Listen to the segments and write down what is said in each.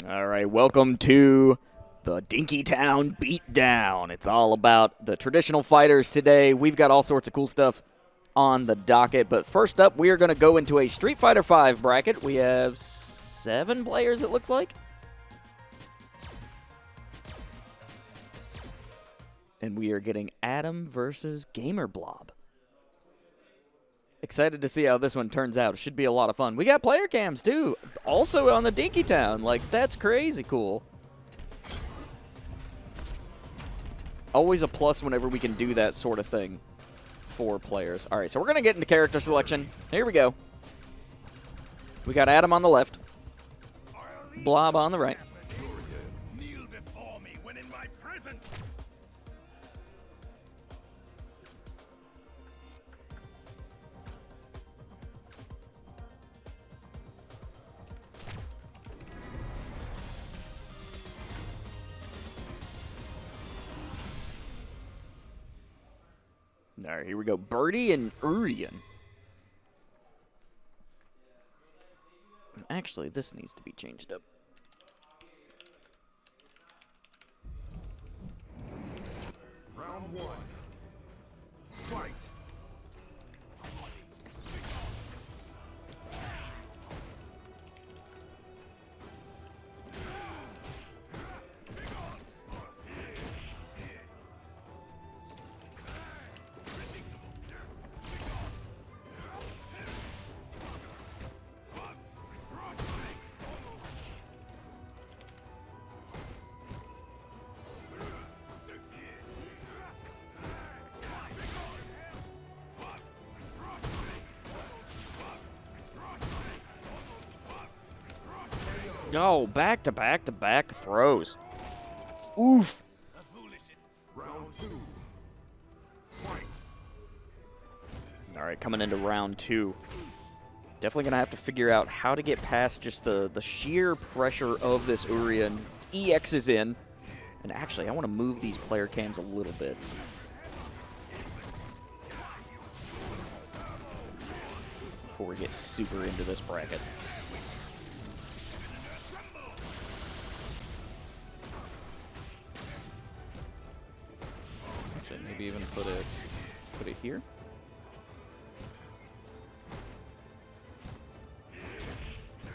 All right, welcome to the Dinkytown Beatdown. It's all about the traditional fighters today. We've got all sorts of cool stuff on the docket, but first up, we are going to go into a Street Fighter V bracket. We have 7 players, it looks like. And we are getting Adam versus Gamerblob. Excited to see how this one turns out. It should be a lot of fun. We got player cams, too, also on the Dinkytown. Like, that's crazy cool. Always a plus whenever we can do that sort of thing for players. All right, so we're going to get into character selection. Here we go. We got Adam on the left, Blob on the right. All right, here we go. Birdie and Urian. Actually, this needs to be changed up. Round 1. Fight. Oh, back-to-back-to-back throws. Oof. Round 2. Fight. All right, coming into round 2. Definitely going to have to figure out how to get past just the sheer pressure of this Urian. EX is in. And actually, I want to move these player cams a little bit. Before we get super into this bracket. Actually, maybe even put it here.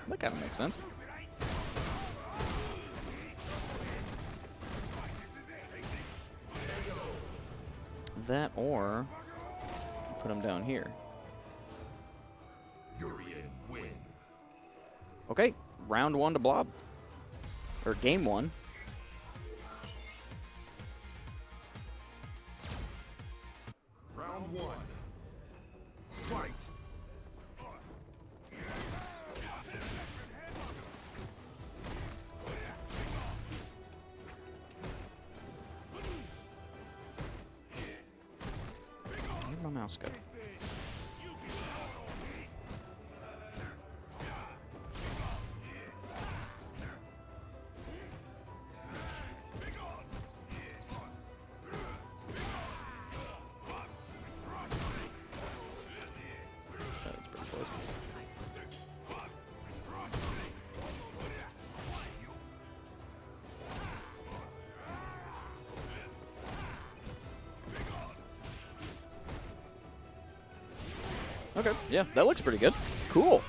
That kind of makes sense. That or put him down here. Urian wins. Okay, round 1 to Blob. Or game 1. Round 1. Fight. Where'd my mouse go? That's pretty close. Okay, yeah, that looks pretty good. Cool.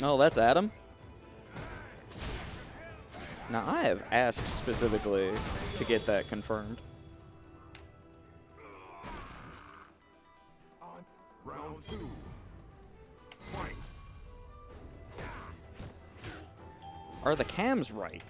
Oh, that's Adam? Now, I have asked specifically to get that confirmed. Round 2. Fight. Are the cams right?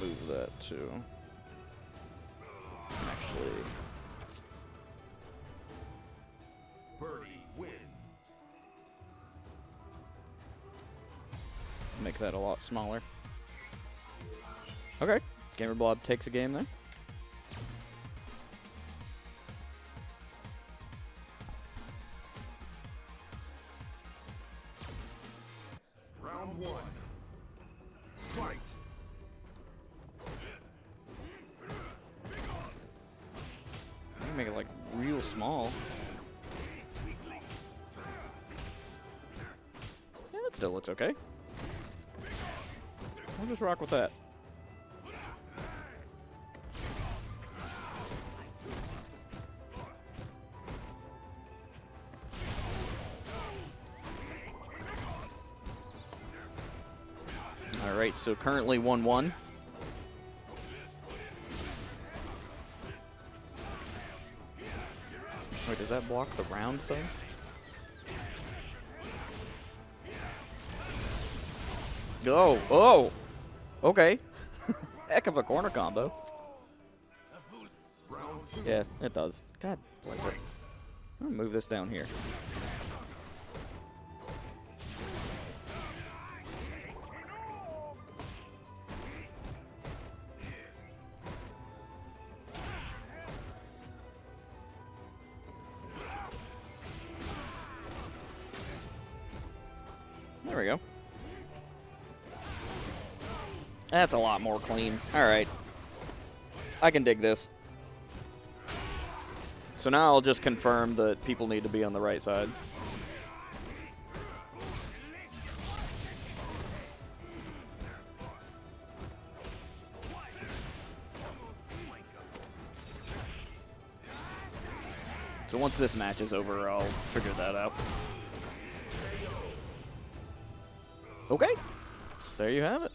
Move that too. Actually, Birdie wins. make that a lot smaller. Okay. Gamerblob takes a game there. Round 1. Fight. I can make it like real small. Yeah, that still looks okay. We'll just rock with that. Alright, so currently 1-1. Wait, does that block the round thing? Oh, oh! Okay. Heck of a corner combo. Yeah, it does. God bless it. I'm gonna move this down here. There we go. That's a lot more clean. Alright. I can dig this. So now I'll just confirm that people need to be on the right sides. So once this match is over, I'll figure that out. Okay. There you have it.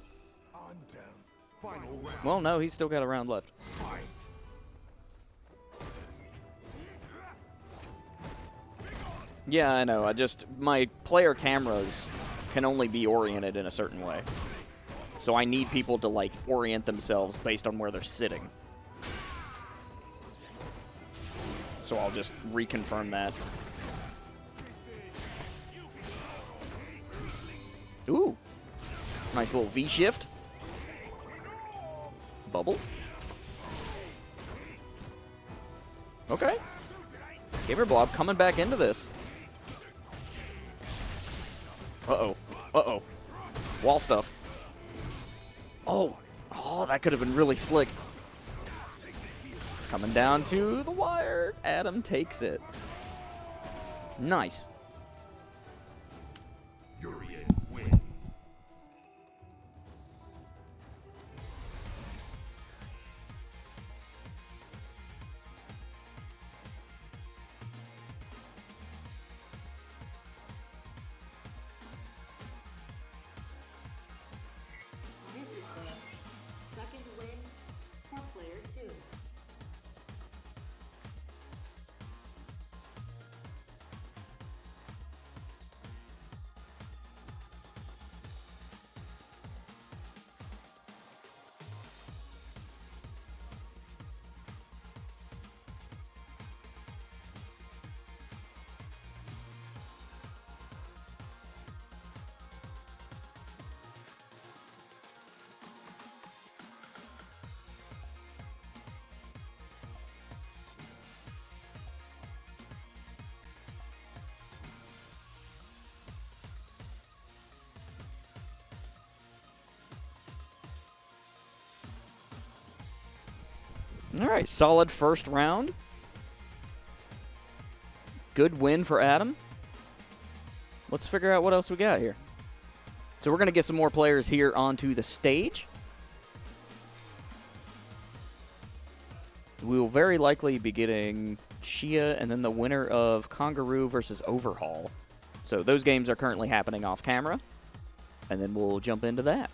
Final round. Well, no, he's still got a round left. Fight. Yeah, I know. My player cameras can only be oriented in a certain way. So I need people to, like, orient themselves based on where they're sitting. So I'll just reconfirm that. Ooh. Nice little V-shift. Bubbles. Okay. Gamerblob coming back into this. Uh-oh. Uh-oh. Wall stuff. Oh. Oh, that could have been really slick. It's coming down to the wire. Adam takes it. Nice. Wins. This is the second win for player 2. All right, solid first round. Good win for Adam. Let's figure out what else we got here. So we're going to get some more players here onto the stage. We will very likely be getting Shia and then the winner of Khangaroo versus Overhaul. So those games are currently happening off camera. And then we'll jump into that.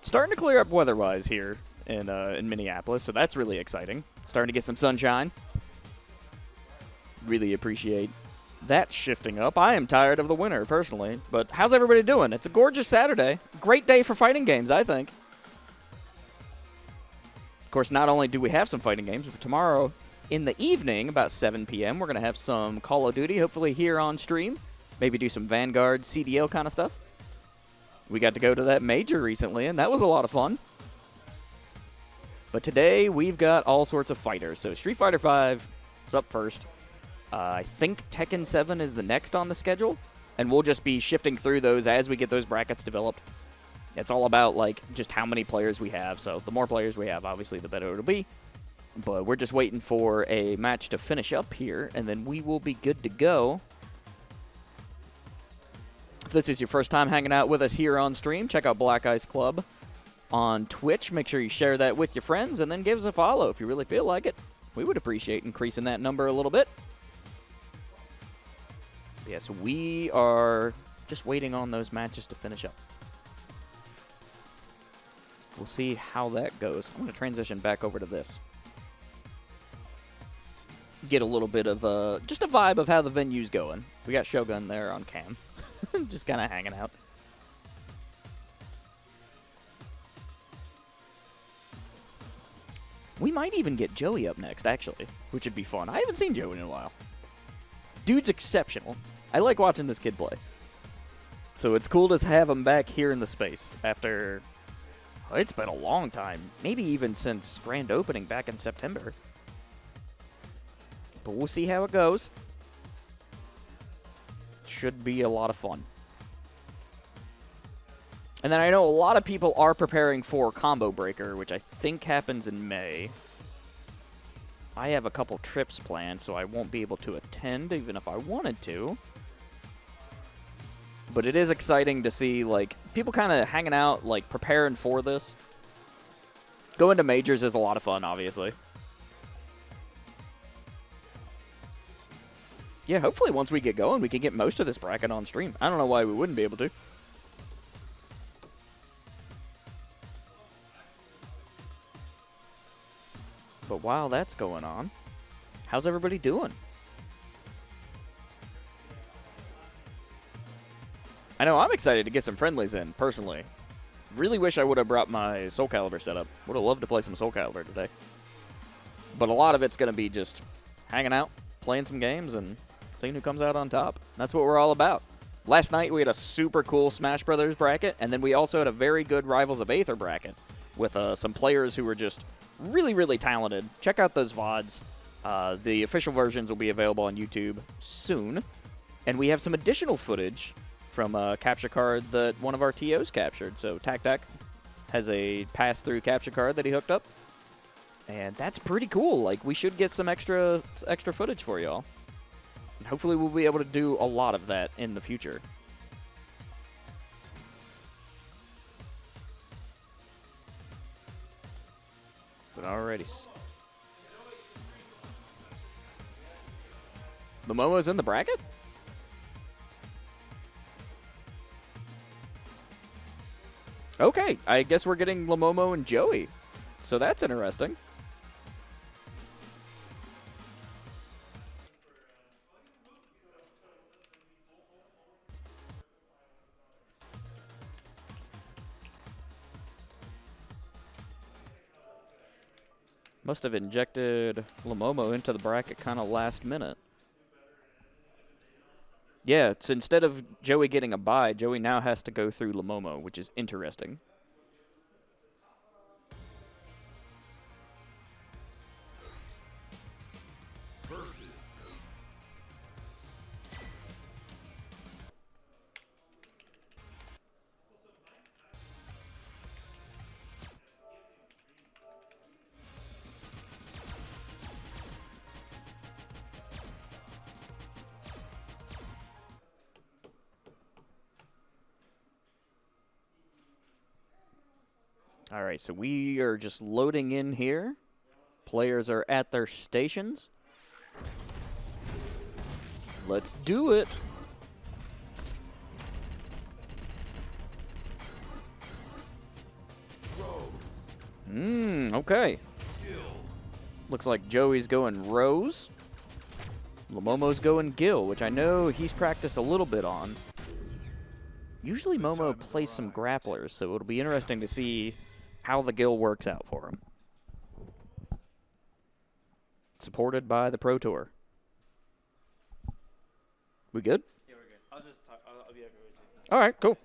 Starting to clear up weather-wise here in Minneapolis, so that's really exciting. Starting to get some sunshine. Really appreciate that shifting up. I am tired of the winter, personally, but how's everybody doing? It's a gorgeous Saturday. Great day for fighting games, I think. Of course, not only do we have some fighting games, but tomorrow in the evening, about 7 p.m., we're going to have some Call of Duty, hopefully here on stream. maybe do some Vanguard, CDL kind of stuff. We got to go to that major recently, and that was a lot of fun. But today, we've got all sorts of fighters. So Street Fighter V is up first. I think Tekken 7 is the next on the schedule, and we'll just be shifting through those as we get those brackets developed. It's all about, like, just how many players we have. So the more players we have, obviously, the better it'll be. But we're just waiting for a match to finish up here, and then we will be good to go. If this is your first time hanging out with us here on stream, check out Black Ice Club on Twitch. Make sure you share that with your friends, and then give us a follow if you really feel like it. We would appreciate increasing that number a little bit. Yes, we are just waiting on those matches to finish up. We'll see how that goes. I'm going to transition back over to this. Get a little bit of just a vibe of how the venue's going. We got Shogun there on cam. Just kind of hanging out. We might even get Joey up next, actually, which would be fun. I haven't seen Joey in a while. Dude's exceptional. I like watching this kid play. So it's cool to have him back here in the space after... Oh, it's been a long time. Maybe even since grand opening back in September. But we'll see how it goes. Should be a lot of fun. And then I know a lot of people are preparing for Combo Breaker, which I think happens in May. I have a couple trips planned, so I won't be able to attend, even if I wanted to. But it is exciting to see, like, people kind of hanging out, like, preparing for this. Going to majors is a lot of fun, obviously. Yeah, hopefully once we get going, we can get most of this bracket on stream. I don't know why we wouldn't be able to. But while that's going on, how's everybody doing? I know I'm excited to get some friendlies in, personally. Really wish I would have brought my Soul Calibur setup. Would have loved to play some Soul Calibur today. But a lot of it's going to be just hanging out, playing some games, and seeing who comes out on top. That's what we're all about. Last night we had a super cool Smash Brothers bracket, and then we also had a very good Rivals of Aether bracket with some players who were just really, really talented. Check out those VODs. The official versions will be available on YouTube soon. And we have some additional footage from a capture card that one of our TOs captured. So TacTac has a pass-through capture card that he hooked up. And that's pretty cool. Like, we should get some extra footage for y'all. And hopefully we'll be able to do a lot of that in the future. But alrighty. Llomomo's in the bracket? Okay, I guess we're getting Llomomo and Joey. So that's interesting. Must have injected Llomomo into the bracket kind of last minute. Yeah, so instead of Joey getting a bye, Joey now has to go through Llomomo, which is interesting. All right, so we are just loading in here. Players are at their stations. Let's do it. Okay. Looks like Joey's going Rose. Llomomo's going Gil, which I know he's practiced a little bit on. Usually Momo plays some grapplers, so it'll be interesting to see how the Gil works out for him. Supported by the Pro Tour. We good? Yeah, we're good. I'll just talk. I'll be everywhere with you. All right, cool.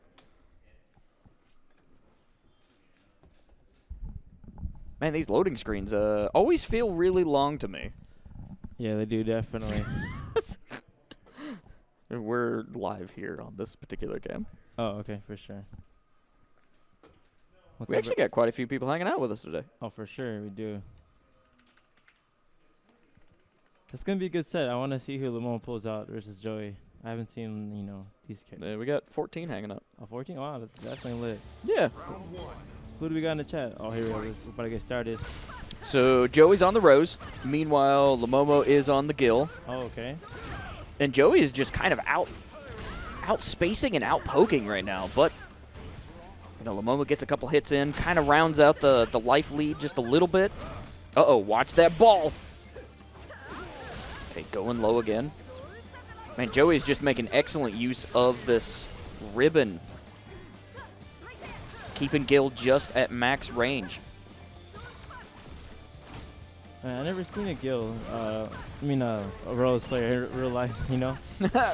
Man, these loading screens always feel really long to me. Yeah, they do definitely. We're live here on this particular game. Oh, okay, for sure. What's We up, actually got quite a few people hanging out with us today. Oh, for sure, we do. It's gonna be a good set. I want to see who Llomomo pulls out versus Joey. I haven't seen, these characters. We got 14 hanging up. Oh, 14? Wow, that's definitely lit. Yeah. Who do we got in the chat? Oh, here we go. We're about to get started. So Joey's on the Rose. Meanwhile, Llomomo is on the Gill. Oh, okay. And Joey is just kind of out spacing and out poking right now. But Llomomo gets a couple hits in, kind of rounds out the life lead just a little bit. Uh-oh, watch that ball. Okay, going low again. Man, Joey's just making excellent use of this ribbon. Keeping Gil just at max range. I never seen a Gil. A Rose player in real life,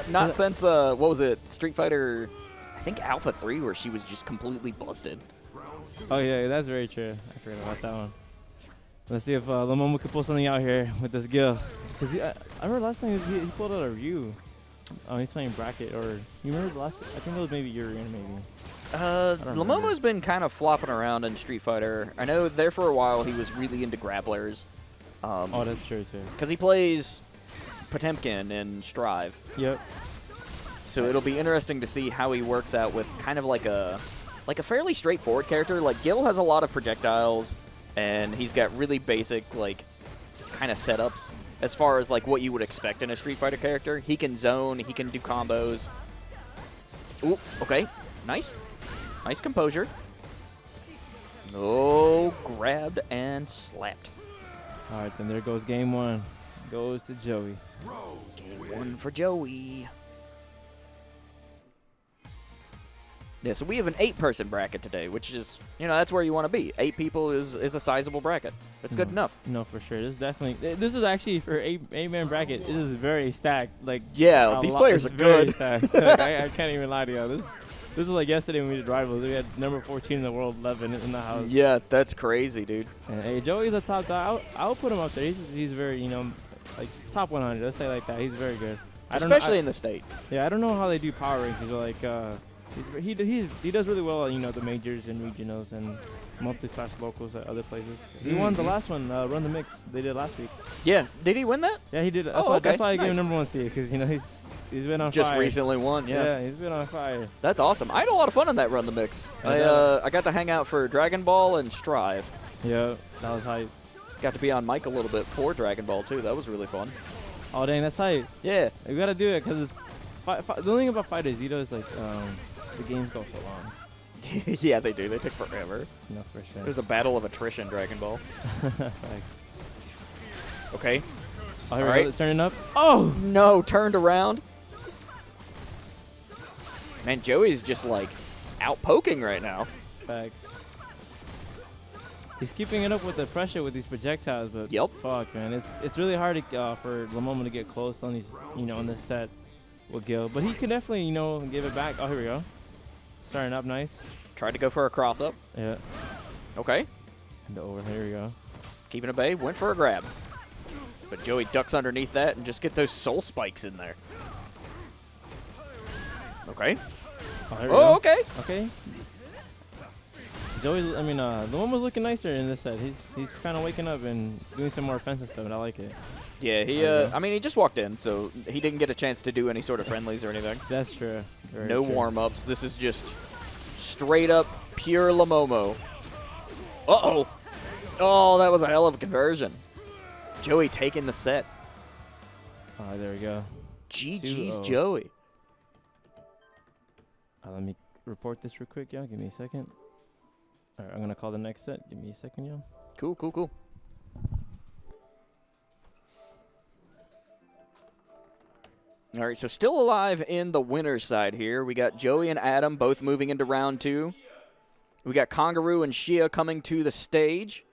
Not since, what was it, Street Fighter, I think Alpha 3, where she was just completely busted. Oh, yeah, that's very true. I forgot about that one. Let's see if Llomomo can pull something out here with this Gil. Because I remember last time he pulled out a Ryu. Oh, he's playing bracket, or you remember the last? I think it was maybe Urian, maybe. Llomomo's been kind of flopping around in Street Fighter. I know there for a while he was really into grapplers. Oh, that's true too. Because he plays Potemkin in Strive. Yep. So it'll be interesting to see how he works out with kind of like a fairly straightforward character. Like Gil has a lot of projectiles, and he's got really basic kind of setups. As far as what you would expect in a Street Fighter character. He can zone, he can do combos. Ooh, okay. Nice. Nice composure. Oh, grabbed and slapped. All right, then there goes game one. Goes to Joey. Game one for Joey. Yeah, so we have an 8-person bracket today, which is, that's where you want to be. 8 people is a sizable bracket. That's good enough. No, for sure. This is actually for 8-man bracket. This is very stacked. Yeah, these players are good. Stacked. I can't even lie to you. This is like yesterday when we did rivals. We had number 14 in the world, 11 in the house. Yeah, that's crazy, dude. And, hey, Joey's a top guy. I'll put him up there. He's very, top 100. Let's say like that. He's very good. Especially in the state. Yeah, I don't know how they do power rankings. He does really well at, the majors and regionals and multi/locals at other places. He won the last one, Run the Mix. They did last week. Yeah, did he win that? Yeah, he did. That's why I gave him number 1 seed, because he's been on fire. Just recently won, yeah. Yeah, he's been on fire. That's awesome. I had a lot of fun in that Run the Mix. I got to hang out for Dragon Ball and Strive. Yeah, that was hype. Got to be on mic a little bit for Dragon Ball too. That was really fun. Oh dang, that's hype. Yeah, you gotta do it because the only thing about fighters, is the games go so long. Yeah, they do. They take forever. No, for sure. There's a battle of attrition, Dragon Ball. Okay. Oh, here we go. Turning up. Oh no! Turned around. Man, Joey's just out poking right now. Facts. He's keeping it up with the pressure with these projectiles, but fuck, man, it's really hard for Llomomo to get close on these, on this set with Gil. But he can definitely, give it back. Oh, here we go. Starting up nice. Tried to go for a cross up. Yeah. Okay. And over. Here we go. Keeping it bay. Went for a grab. But Joey ducks underneath that and just get those soul spikes in there. Okay. Oh, here we go. Okay. Okay. Llomomo's looking nicer in this set. He's kind of waking up and doing some more offensive stuff, and I like it. Yeah, he just walked in, so he didn't get a chance to do any sort of friendlies or anything. That's true. No warm-ups. This is just straight up pure Llomomo. Uh-oh. Oh, that was a hell of a conversion. Joey taking the set. Oh, there we go. GG's Joey. Let me report this real quick, y'all. Give me a second. All right, I'm going to call the next set. Give me a second, y'all. Cool, cool, cool. All right, so still alive in the winner's side here. We got Joey and Adam both moving into round 2. We got Khangaroo and Shia coming to the stage.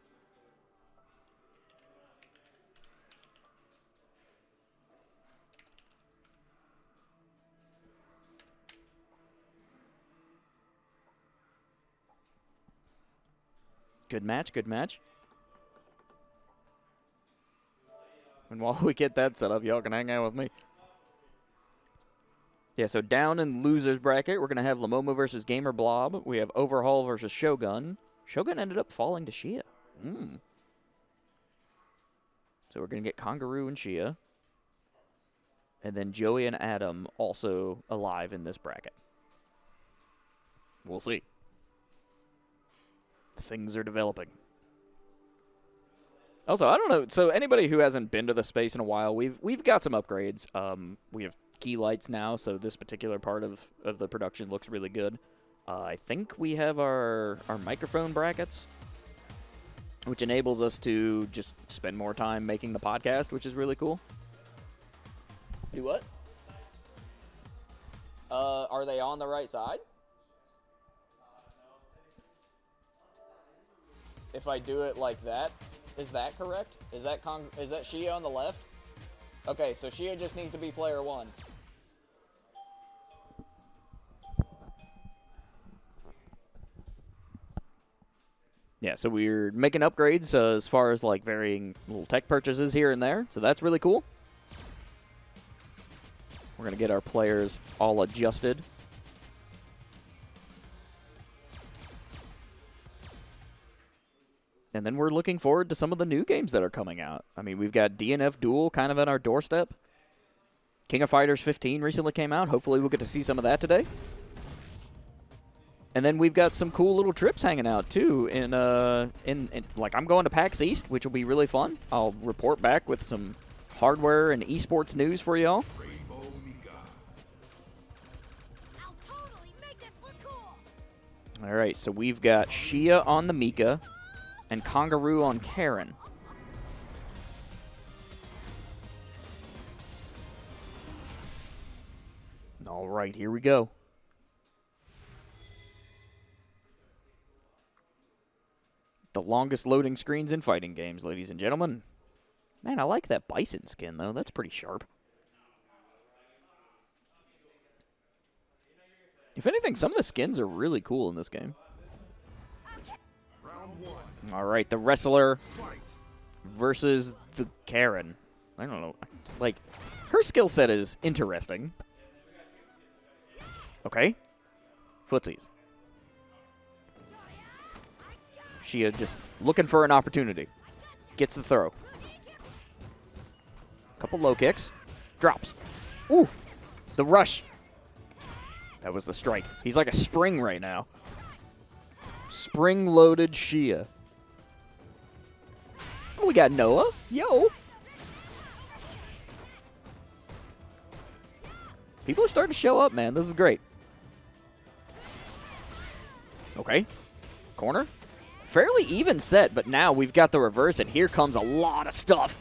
Good match, good match. And while we get that set up, y'all can hang out with me. Yeah, so down in losers bracket, we're going to have Llomomo versus Gamerblob. We have Overhaul versus Shogun. Shogun ended up falling to Shia. So we're going to get Khangaroo and Shia. And then Joey and Adam also alive in this bracket. We'll see. Things are developing. Also, I don't know. So anybody who hasn't been to the space in a while, we've got some upgrades. We have key lights now, so this particular part of the production looks really good. I think we have our microphone brackets, which enables us to just spend more time making the podcast, which is really cool. Do what? Are they on the right side? If I do it like that, is that correct? Is that Shia on the left? Okay, so Shia just needs to be player 1. Yeah, so we're making upgrades as far as like varying little tech purchases here and there, so that's really cool. We're going to get our players all adjusted. And then we're looking forward to some of the new games that are coming out. I mean, we've got DNF Duel kind of at our doorstep. King of Fighters 15 recently came out. Hopefully we'll get to see some of that today. And then we've got some cool little trips hanging out, too. In like, I'm going to PAX East, which will be really fun. I'll report back with some hardware and eSports news for y'all. All right, so we've got Shia on the Mika and Khangaroo on Karen. All right, here we go. The longest loading screens in fighting games, ladies and gentlemen. Man, I like that bison skin, though. That's pretty sharp. If anything, some of the skins are really cool in this game. All right, the wrestler versus the Karen. I don't know. Like, her skill set is interesting. Okay. Footsies. Shia just looking for an opportunity. Gets the throw. Couple low kicks. Drops. Ooh. The rush. That was the strike. He's like a spring right now. Spring-loaded Shia. Oh, we got Noah. Yo. People are starting to show up, man. This is great. Okay. Corner. Fairly even set, but now we've got the reverse, and here comes a lot of stuff.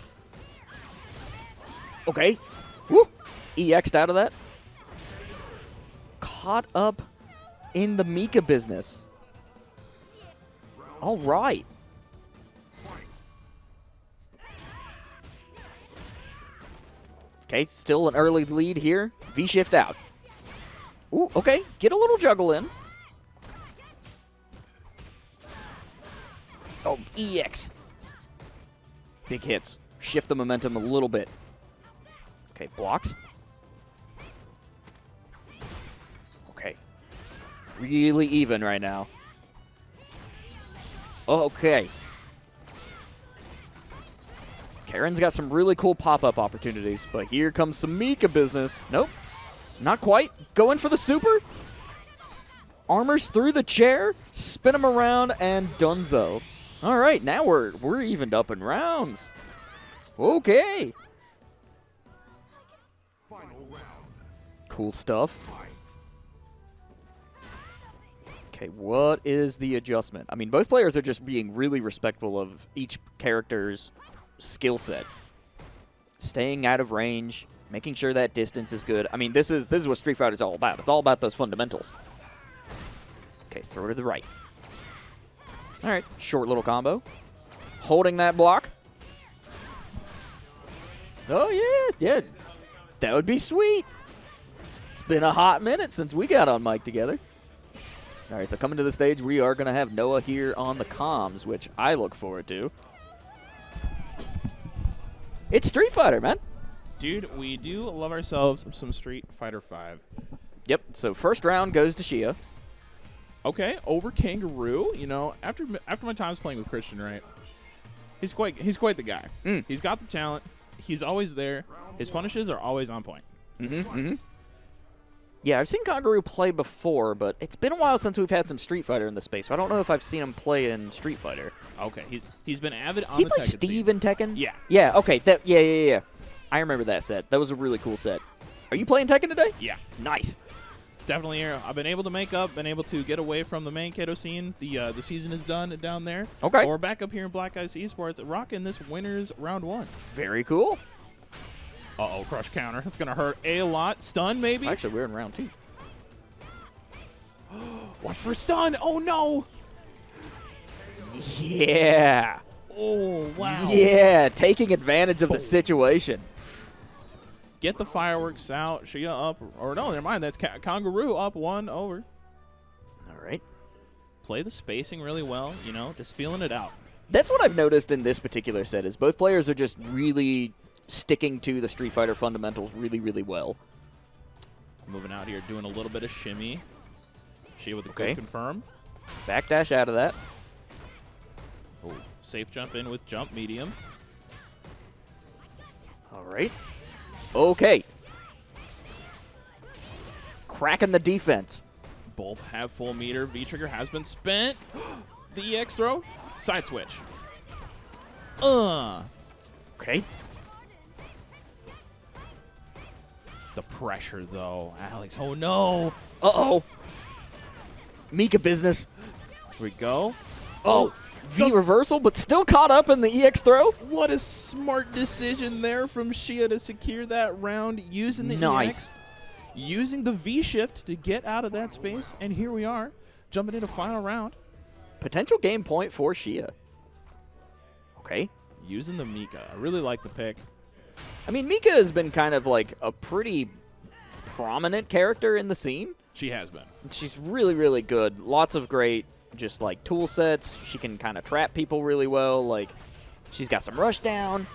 Okay. Woo. EX'd out of that. Caught up in the Mika business. All right. Okay, still an early lead here. V-shift out. Ooh, okay. Get a little juggle in. Oh, EX. Big hits. Shift the momentum a little bit. Okay, blocks. Okay. Really even right now. Okay. Karen's got some really cool pop-up opportunities, but here comes some Mika business. Nope. Not quite. Going for the super. Armors through the chair. Spin him around, and dunzo. All right, now we're evened up in rounds. Okay. Cool stuff. Okay, what is the adjustment? I mean, both players are just being really respectful of each character's skill set. Staying out of range, making sure that distance is good. I mean, this is what Street Fighter is all about. It's all about those fundamentals. Okay, throw to the right. All right, short little combo. Holding that block. Oh, yeah. That would be sweet. It's been a hot minute since we got on mic together. All right, so coming to the stage, we are going to have Noah here on the comms, which I look forward to. It's Street Fighter, man. Dude, we do love ourselves some Street Fighter 5. Yep, so first round goes to Shia. Okay, over Khangaroo. You know, after my times playing with Christian, right? He's quite the guy. He's got the talent. He's always there. His punishes are always on point. Yeah, I've seen Khangaroo play before, but it's been a while since we've had some Street Fighter in the space, so I don't know if I've seen him play in Street Fighter. Okay, he's been avid on Does he the play Tekken Steve scene. in Tekken? Yeah. Yeah, okay. Yeah. I remember that set. That was a really cool set. Are you playing Tekken today? Yeah. Nice. Definitely here. I've been able to make up, been able to get away from the main Kato scene. The season is done down there. Okay. We're back up here in Black Ice Esports, rocking this winners round 1. Very cool. Uh-oh, crush counter. That's going to hurt a lot. Stun, maybe? Actually, we're in round 2. Watch for stun. Oh, no. Yeah. Oh, wow. Yeah, taking advantage of the situation. Get the fireworks out. Shia up. Or no, never mind. That's Khangaroo up 1 over. All right. Play the spacing really well, you know, just feeling it out. That's what I've noticed in this particular set is both players are just really sticking to the Street Fighter fundamentals really, really well. Moving out here, doing a little bit of shimmy. Shia with a Okay. good confirm. Backdash out of that. Oh, safe jump in with jump medium. All right. Okay. Cracking the defense. Both have full meter. V-trigger has been spent. The EX throw. Side switch. Okay. The pressure, though. Alex, oh no. Uh-oh. Mika business. Here we go. Oh, V reversal, but still caught up in the EX throw. What a smart decision there from Shia to secure that round using the Nice. EX. Using the V-shift to get out of that space. And here we are, jumping into final round. Potential game point for Shia. Okay. Using the Mika. I really like the pick. I mean, Mika has been kind of like a pretty prominent character in the scene. She has been. She's really, really good. Lots of great just like tool sets. She can kind of trap people really well. Like, she's got some rush down.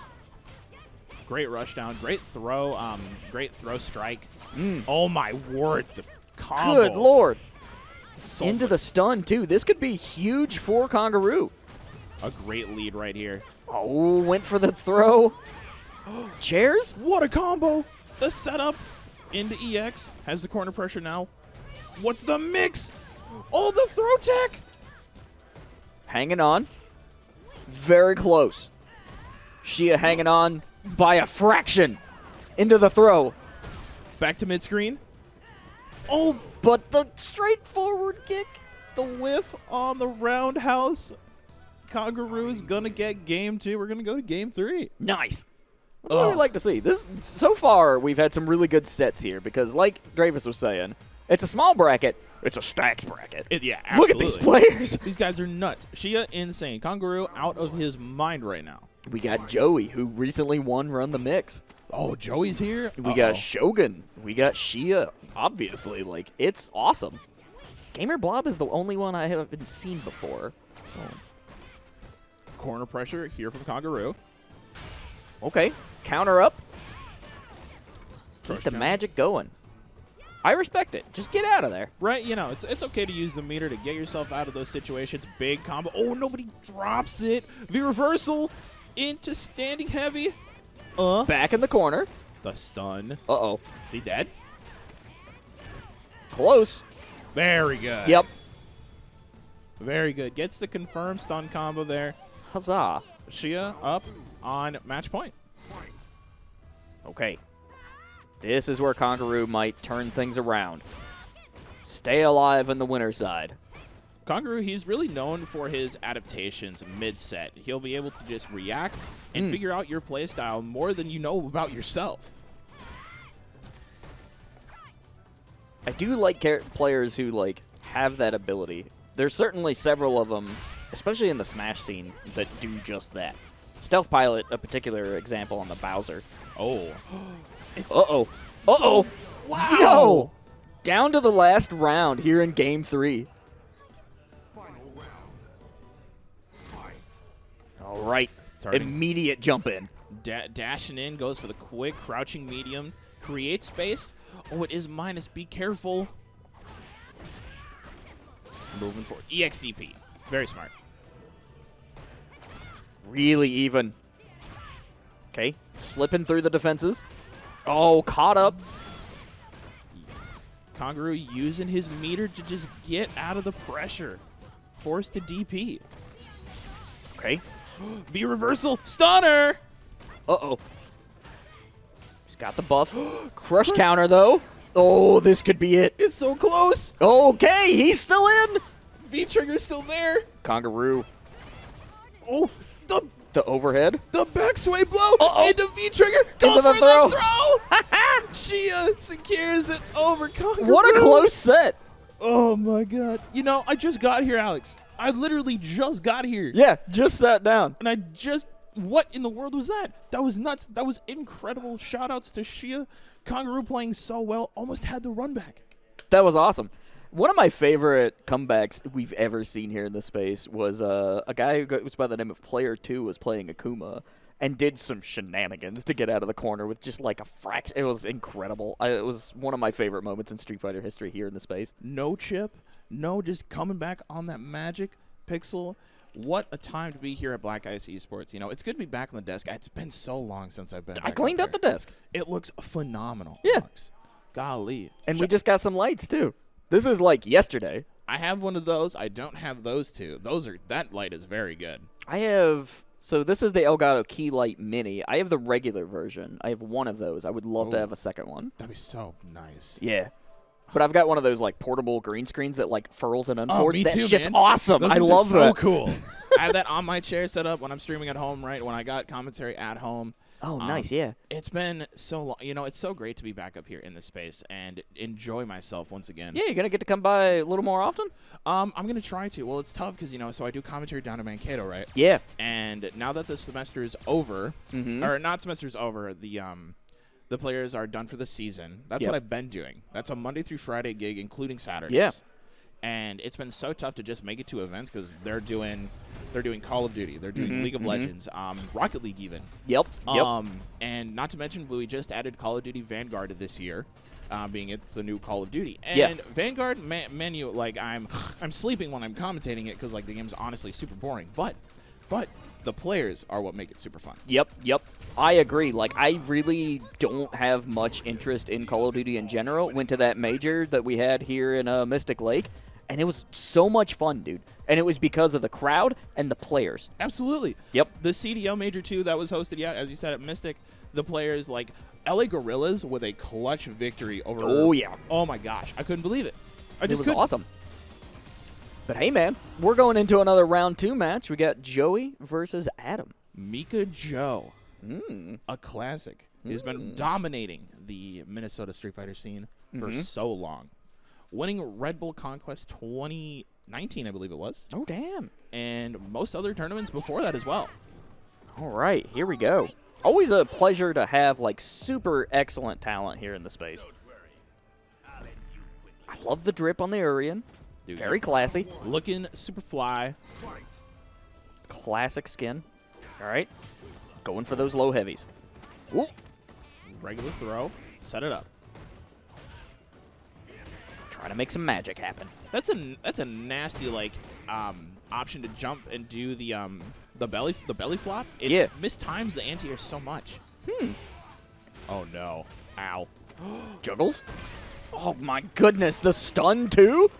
Great rush down. Great throw strike. Oh my word. The combo. Good lord. So Into the stun, too. This could be huge for Khangaroo. a great lead right here. Oh, went for the throw. Chairs? What a combo. The setup into EX. Has the corner pressure now. What's the mix? Oh, the throw tech. Hanging on. Very close. Shia hanging on by a fraction into the throw. Back to mid-screen. Oh, But the straightforward kick. the whiff on the roundhouse. Khangaroo is going to get game 2. We're going to go to game 3. Nice. That's what we like to see. This so far, we've had some really good sets here because, like Dravis was saying, it's a small bracket. It's a stacked bracket. Yeah, Look absolutely. at these players. These guys are nuts. Shia, insane. Khangaroo out of his mind right now. We got Joey, who recently won Run the Mix. Oh, Joey's here. We got Shogun. We got Shia. Obviously, like, it's awesome. Gamerblob is the only one I haven't seen before. Corner pressure here from Khangaroo. Okay, counter up. Keep Crush the counter. magic going. I respect it. Just get out of there. Right, you know, it's okay to use the meter to get yourself out of those situations. Big combo. Oh, nobody drops it. The reversal into standing heavy. Back in the corner. The stun. Uh-oh. Is he dead? Close. Very good. Yep. Very good. Gets the confirmed stun combo there. Huzzah. Shia up on match point. Okay. This is where Khangaroo might turn things around. Stay alive on the winner's side. Khangaroo, he's really known for his adaptations mid-set. He'll be able to just react and figure out your playstyle more than you know about yourself. I do like players who like have that ability. There's certainly several of them, especially in the Smash scene, that do just that. Stealth Pilot, a particular example on the Bowser. Oh. It's Uh-oh. Uh-oh. wow. Yo! Down to the last round here in Game 3. All right. Starting. Immediate jump in. Dashing in, goes for the quick crouching medium, creates space. Oh, it is minus. Be careful. Moving forward. EXDP. Very smart. Really even. Okay. Slipping through the defenses. Oh, caught up. Khangaroo using his meter to just get out of the pressure. Forced to DP. Okay. V reversal. Stunner. Uh-oh. He's got the buff. Crush counter, though. Oh, this could be it. It's so close. Okay, he's still in. V trigger's still there. Khangaroo. Oh, The overhead. the back sway blow into V trigger. Goes the for throw. the throw. Shia secures it over Khangaroo. What a close set. Oh my god. You know, I just got here, Alex. I literally just got here. Yeah, just sat down. And I just, what in the world was that? That was nuts. That was incredible. Shoutouts to Shia. Khangaroo playing so well, almost had the run back. That was awesome. One of my favorite comebacks we've ever seen here in this space was a guy who was by the name of Player 2 was playing Akuma and did some shenanigans to get out of the corner with just like a fraction. It was incredible. It was one of my favorite moments in Street Fighter history here in the space. No chip, no just coming back on that magic pixel. What a time to be here at Black Ice Esports. You know, it's good to be back on the desk. It's been so long since I've been I back cleaned up the desk. It looks phenomenal. Yeah. Alex. Golly. And we just got some lights, too. This is like yesterday. I have one of those. I don't have those two. That light is very good. I have... So this is the Elgato Key Light Mini. I have the regular version. I have one of those. I would love to have a second one. That'd be so nice. Yeah. But I've got one of those like portable green screens that like furls and unfolds. me That too, shit's man. awesome. Those I things love are so that. cool. I have that on my chair set up when I'm streaming at home, right? When I got commentary at home. Oh, nice, yeah. It's been so long. You know, it's so great to be back up here in this space and enjoy myself once again. Yeah, you're going to get to come by a little more often? I'm going to try to. Well, it's tough because, you know, so I do commentary down in Mankato, right? Yeah. And now that the semester is over, or not semester's over, the players are done for the season. That's what I've been doing. That's a Monday through Friday gig, including Saturdays. Yeah. And it's been so tough to just make it to events because they're doing Call of Duty, they're doing League of Legends, Rocket League even. Yep. And not to mention, we just added Call of Duty Vanguard this year, being it's a new Call of Duty. And Yeah. Vanguard menu, like I'm sleeping when I'm commentating it because like the game's honestly super boring. But the players are what make it super fun. Yep. I agree. Like, I really don't have much interest in Call of Duty in general. Went to that major that we had here in Mystic Lake, and it was so much fun, dude. And it was because of the crowd and the players. Absolutely. Yep. The CDL Major 2 that was hosted, as you said, at Mystic, the players, like, LA Gorillas with a clutch victory over... Oh, yeah. Oh, my gosh. I couldn't believe it. It was awesome. But hey, man, we're going into another round 2 match. We got Joey versus Adam. Mika Joe, a classic. He's been dominating the Minnesota Street Fighter scene for so long. Winning Red Bull Conquest 2019, I believe it was. Oh, damn. And most other tournaments before that as well. All right, here we go. Always a pleasure to have, like, super excellent talent here in the space. I love the drip on the Urian. Dude, Very classy. looking super fly. Classic skin. All right. Going for those low heavies. Ooh. Regular throw. Set it up. Trying to make some magic happen. That's a nasty like option to jump and do the belly flop. It mistimes the anti-air so much. Oh no. Ow. Juggles. Oh my goodness, the stun too?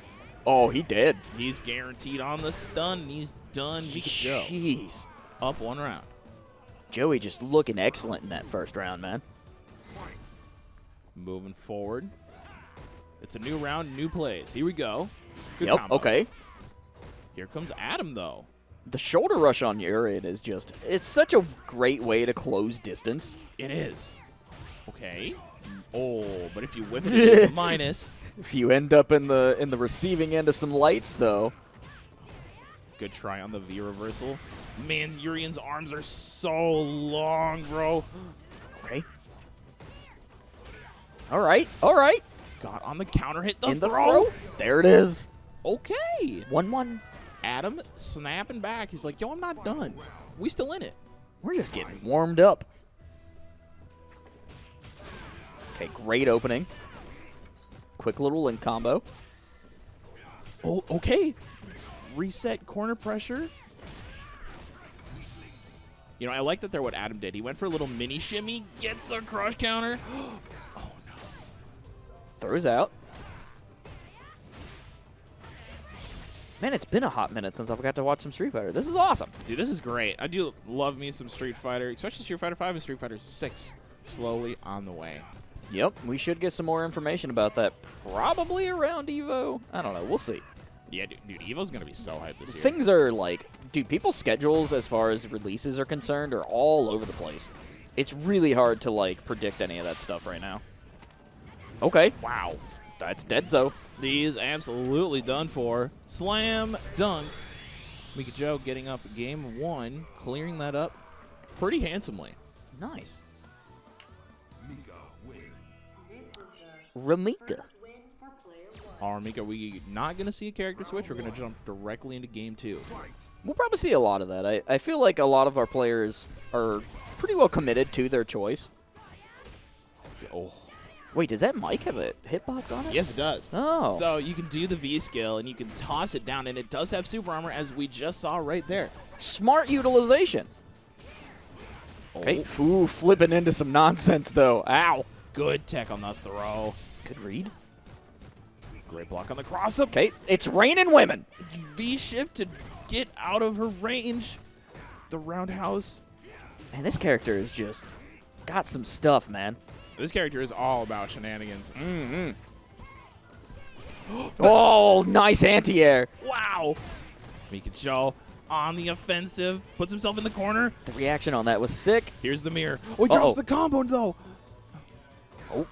Oh, he did. He's guaranteed on the stun. He's done. Mika Joe. Jeez. Up one round. Joey just looking excellent in that first round, man. Moving forward. It's a new round, new plays. Here we go. Good Yep, combo. okay. Here comes Adam, though. The shoulder rush on Urian is just, it's such a great way to close distance. It is. Okay. Oh, but if you whip it, it's a minus. If you end up in the receiving end of some lights, though. Good try on the V reversal. Man, Urian's arms are so long, bro. Okay. All right, all right. Got on the counter hit, the In the throw. throw. There it is. Okay. 1-1. Adam snapping back. He's like, yo, I'm not done. we still in it. We're just getting warmed up. Okay, great opening. Quick little link combo. Oh, okay. Reset corner pressure. You know, I like that there what Adam did. He went for a little mini shimmy, gets the crush counter. Oh, no. Throws out. Man, it's been a hot minute since I've got to watch some Street Fighter. This is awesome. Dude, this is great. I do love me some Street Fighter, especially Street Fighter 5 and Street Fighter 6. Slowly on the way. Yep, we should get some more information about that probably around EVO. I don't know. We'll see. Yeah, dude, Evo's going to be so hyped this year. Things are like, dude, people's schedules as far as releases are concerned are all over the place. It's really hard to, like, predict any of that stuff right now. Okay. Wow. That's dead, so. He is absolutely done for. Slam dunk. Mika Joe getting up game 1, clearing that up pretty handsomely. Nice. Mika wins. This is the Ramika. first win for player 1. All right, Mika, we're not going to see a character switch. We're going to jump directly into game 2. We'll probably see a lot of that. I feel like a lot of our players are pretty well committed to their choice. Oh. Wait, does that mic have a hitbox on it? Yes, it does. Oh. So you can do the V skill, and you can toss it down, and it does have super armor, as we just saw right there. Smart utilization. Okay. Ooh, flipping into some nonsense, though. Ow. Good tech on the throw. Good read. Great block on the cross-up. Okay, it's raining women. V-shift to get out of her range. The roundhouse. Man, this character is just got some stuff, man. This character is all about shenanigans. Mm-hmm. Oh, nice anti-air. Wow. Mika Joe on the offensive. Puts himself in the corner. The reaction on that was sick. Here's the mirror. Oh, he drops Uh-oh. the combo, though. Oh.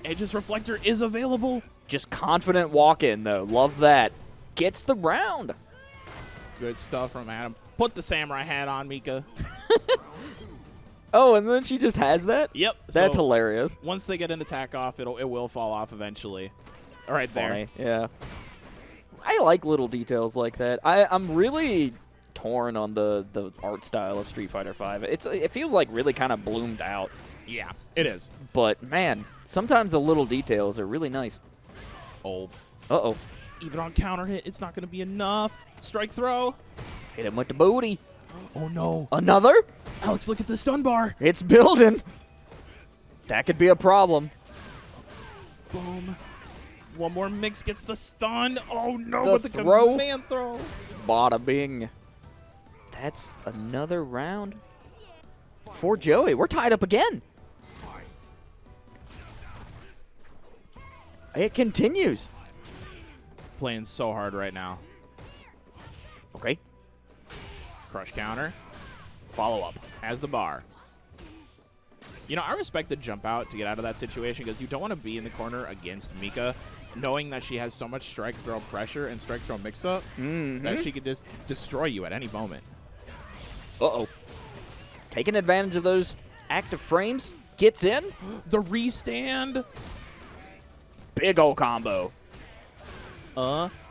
Edge's reflector is available. Just confident walk-in, though. Love that. Gets the round. Good stuff from Adam. Put the samurai hat on, Mika. Oh, and then she just has that? Yep. That's so hilarious. once they get an attack off, it will fall off eventually. All right, Funny, yeah. I like little details like that. I'm really torn on the art style of Street Fighter V. It feels like really kind of bloomed out. there. Yeah, it is. But, man, sometimes the little details are really nice. Old. Uh-oh. Even on counter hit, it's not going to be enough. Strike throw. Hit him with the booty. Oh, no. Another? Alex, look at the stun bar. It's building. That could be a problem. Boom. One more mix gets the stun. Oh, no, The with the throw. command throw. Bada bing. That's another round for Joey. We're tied up again. It continues. Playing so hard right now. Okay. Crush counter. Follow up. Has the bar. You know, I respect the jump out to get out of that situation because you don't want to be in the corner against Mika, knowing that she has so much strike throw pressure and strike throw mix up that she could just destroy you at any moment. Uh-oh. Taking advantage of those active frames. Gets in. The restand. Big ol' combo.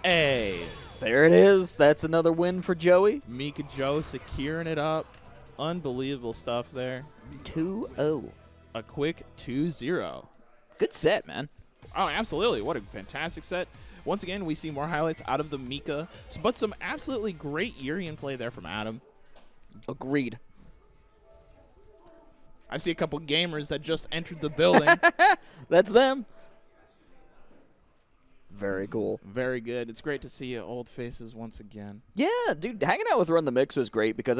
Hey. There it is. That's another win for Joey. Mika Joe securing it up. Unbelievable stuff there. 2-0. A quick 2-0. Good set, man. Oh, absolutely. What a fantastic set. Once again, we see more highlights out of the Mika, but some absolutely great Urian play there from Adam. Agreed. I see a couple gamers that just entered the building. That's them. Very cool. Very good. It's great to see old faces once again. Yeah, dude, hanging out with Run the Mix was great because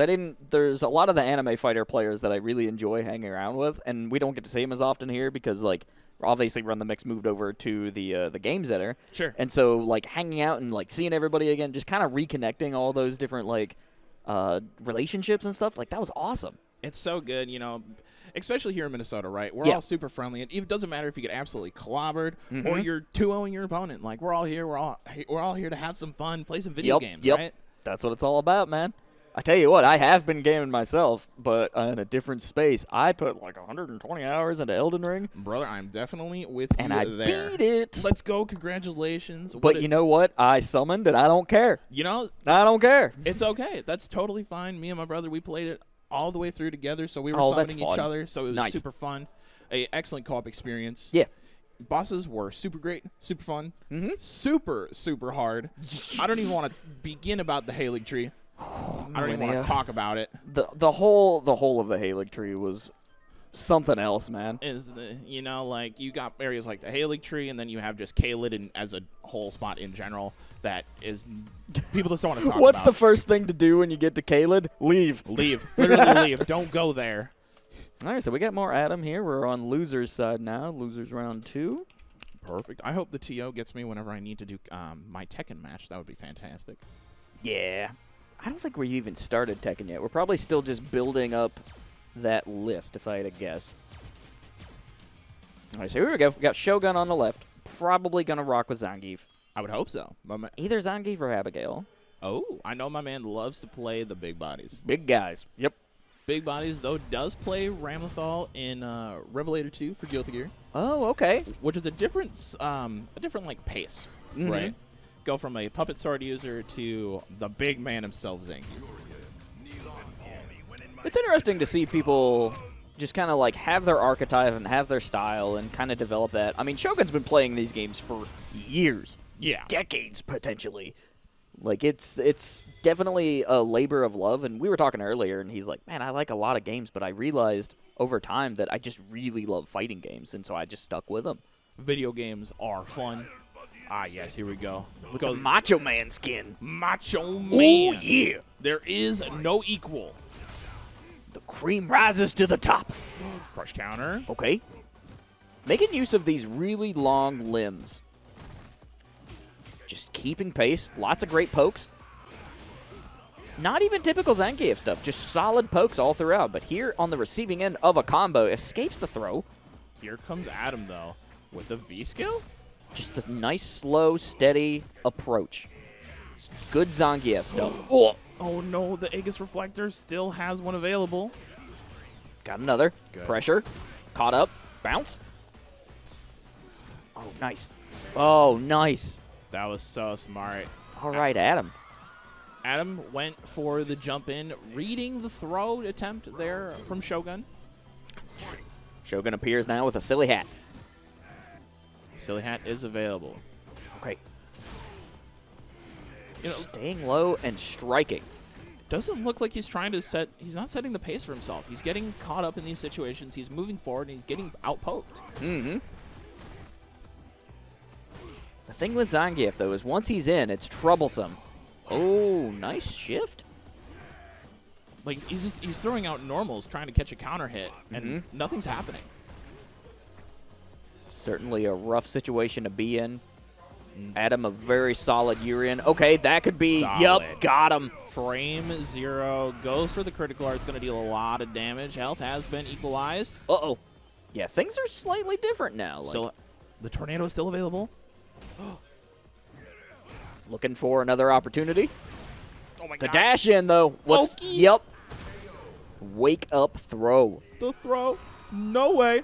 there's a lot of the anime fighter players that I really enjoy hanging around with, and we don't get to see them as often here because, like, obviously Run the Mix moved over to the Game Center. Sure. And so, like, hanging out and, like, seeing everybody again, just kind of reconnecting all those different, like, relationships and stuff, like, that was awesome. It's so good, you know, especially here in Minnesota, right? We're all super friendly. It doesn't matter if you get absolutely clobbered or you're 2-0ing your opponent. Like, we're all here. We're all here to have some fun, play some video games, right? That's what it's all about, man. I tell you what, I have been gaming myself, but in a different space. I put like 120 hours into Elden Ring, Brother, I'm definitely with and you I there. beat it. Let's go. Congratulations. But you know what? I summoned, and I don't care. You know, I don't care. it's okay. That's totally fine. Me and my brother, we played it all the way through together, so we were Oh, that's summoning each fun. other, so it was Nice. super fun. A excellent co-op experience. Yeah. Bosses were super great, super fun, super, super hard. I don't even want to begin about the Halig tree. I don't even want to talk about it. The whole of the Halig tree was something else, man. Is like you got areas like the Halig tree, and then you have just Kaled and as a whole spot in general that is people just don't want to talk What's about. the first thing to do when you get to Kaled? Leave. Leave. Literally leave. Don't go there. All right, so we got more Adam here. We're on losers side now. Losers round 2. Perfect. I hope the TO gets me whenever I need to do my Tekken match. That would be fantastic. Yeah. I don't think we even started Tekken yet. We're probably still just building up that list, if I had to guess. All right, so here we go. We got Shogun on the left. Probably going to rock with Zangief. I would hope so. Either Zangief or Abigail. Oh, I know my man loves to play the big bodies. Big guys. Yep. Big bodies, though, does play Ramlethal in Revelator 2 for Guilty Gear, Oh, okay. which is a different like pace, right? Go from a puppet sword user to the big man himself, Zangief. It's interesting to see people just kind of like have their archetype and have their style and kind of develop that. I mean, Shogun's been playing these games for years. Yeah. Decades, potentially. Like, it's definitely a labor of love. And we were talking earlier, and he's like, man, I like a lot of games, but I realized over time that I just really love fighting games, and so I just stuck with them. Video games are fun. Ah, yes, here we go. Look at the Macho Man skin. Macho Man. Oh, yeah. There is no equal. The cream rises to the top. Crush counter. Okay. Making use of these really long limbs. Just keeping pace. Lots of great pokes. Not even typical Zangief stuff. Just solid pokes all throughout. But here on the receiving end of a combo, escapes the throw. Here comes Adam, though, with the V skill. Just the nice, slow, steady approach. Good Zangief stuff. Oh, Oh, no, the Aegis Reflector still has one available. got another. Good. Pressure. Caught up. Bounce. Oh, nice. Oh, nice. That was so smart. All right, Adam. Adam went for the jump in, reading the throw attempt there from Shogun. Shogun appears now with a silly hat. Silly hat is available. Okay. You know, Staying low and striking. doesn't look like he's trying to set. He's not setting the pace for himself. He's getting caught up in these situations. He's moving forward and he's getting outpoked. Mm-hmm. The thing with Zangief, though, is once he's in, it's troublesome. Oh, nice shift. Like he's throwing out normals, trying to catch a counter hit, and nothing's happening. Certainly a rough situation to be in. Adam, a very solid Urian. Okay, that could be. Solid. Yup, got him. Frame 0 goes for the critical art. It's going to deal a lot of damage. Health has been equalized. Uh-oh. Yeah, things are slightly different now. Like, So the tornado is still available. looking for another opportunity. Oh my The god. dash in, though. Was, Okie. yep. Wake up throw. The throw. No way.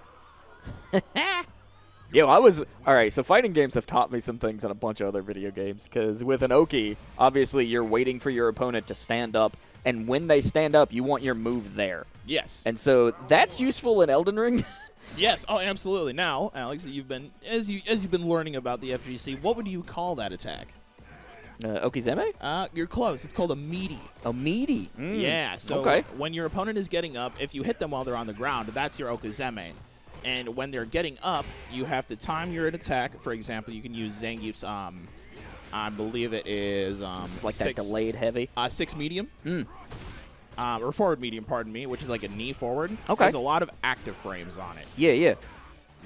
Yo, all right, so fighting games have taught me some things in a bunch of other video games, because with an Oki, obviously you're waiting for your opponent to stand up, and when they stand up, you want your move there. Yes. And so that's useful in Elden Ring. Yes. Oh, absolutely. Now, Alex, you've been as you've been learning about the FGC. What would you call that attack? Okizeme? You're close. It's called a meaty. A meaty. Yeah. So Okay. when your opponent is getting up, if you hit them while they're on the ground, that's your Okizeme. And when they're getting up, you have to time your attack. For example, you can use Zangief's, I believe it is Like that 6, delayed heavy. 6 medium. Or forward medium, pardon me, which is like a knee forward. Okay. Has a lot of active frames on it. Yeah, yeah.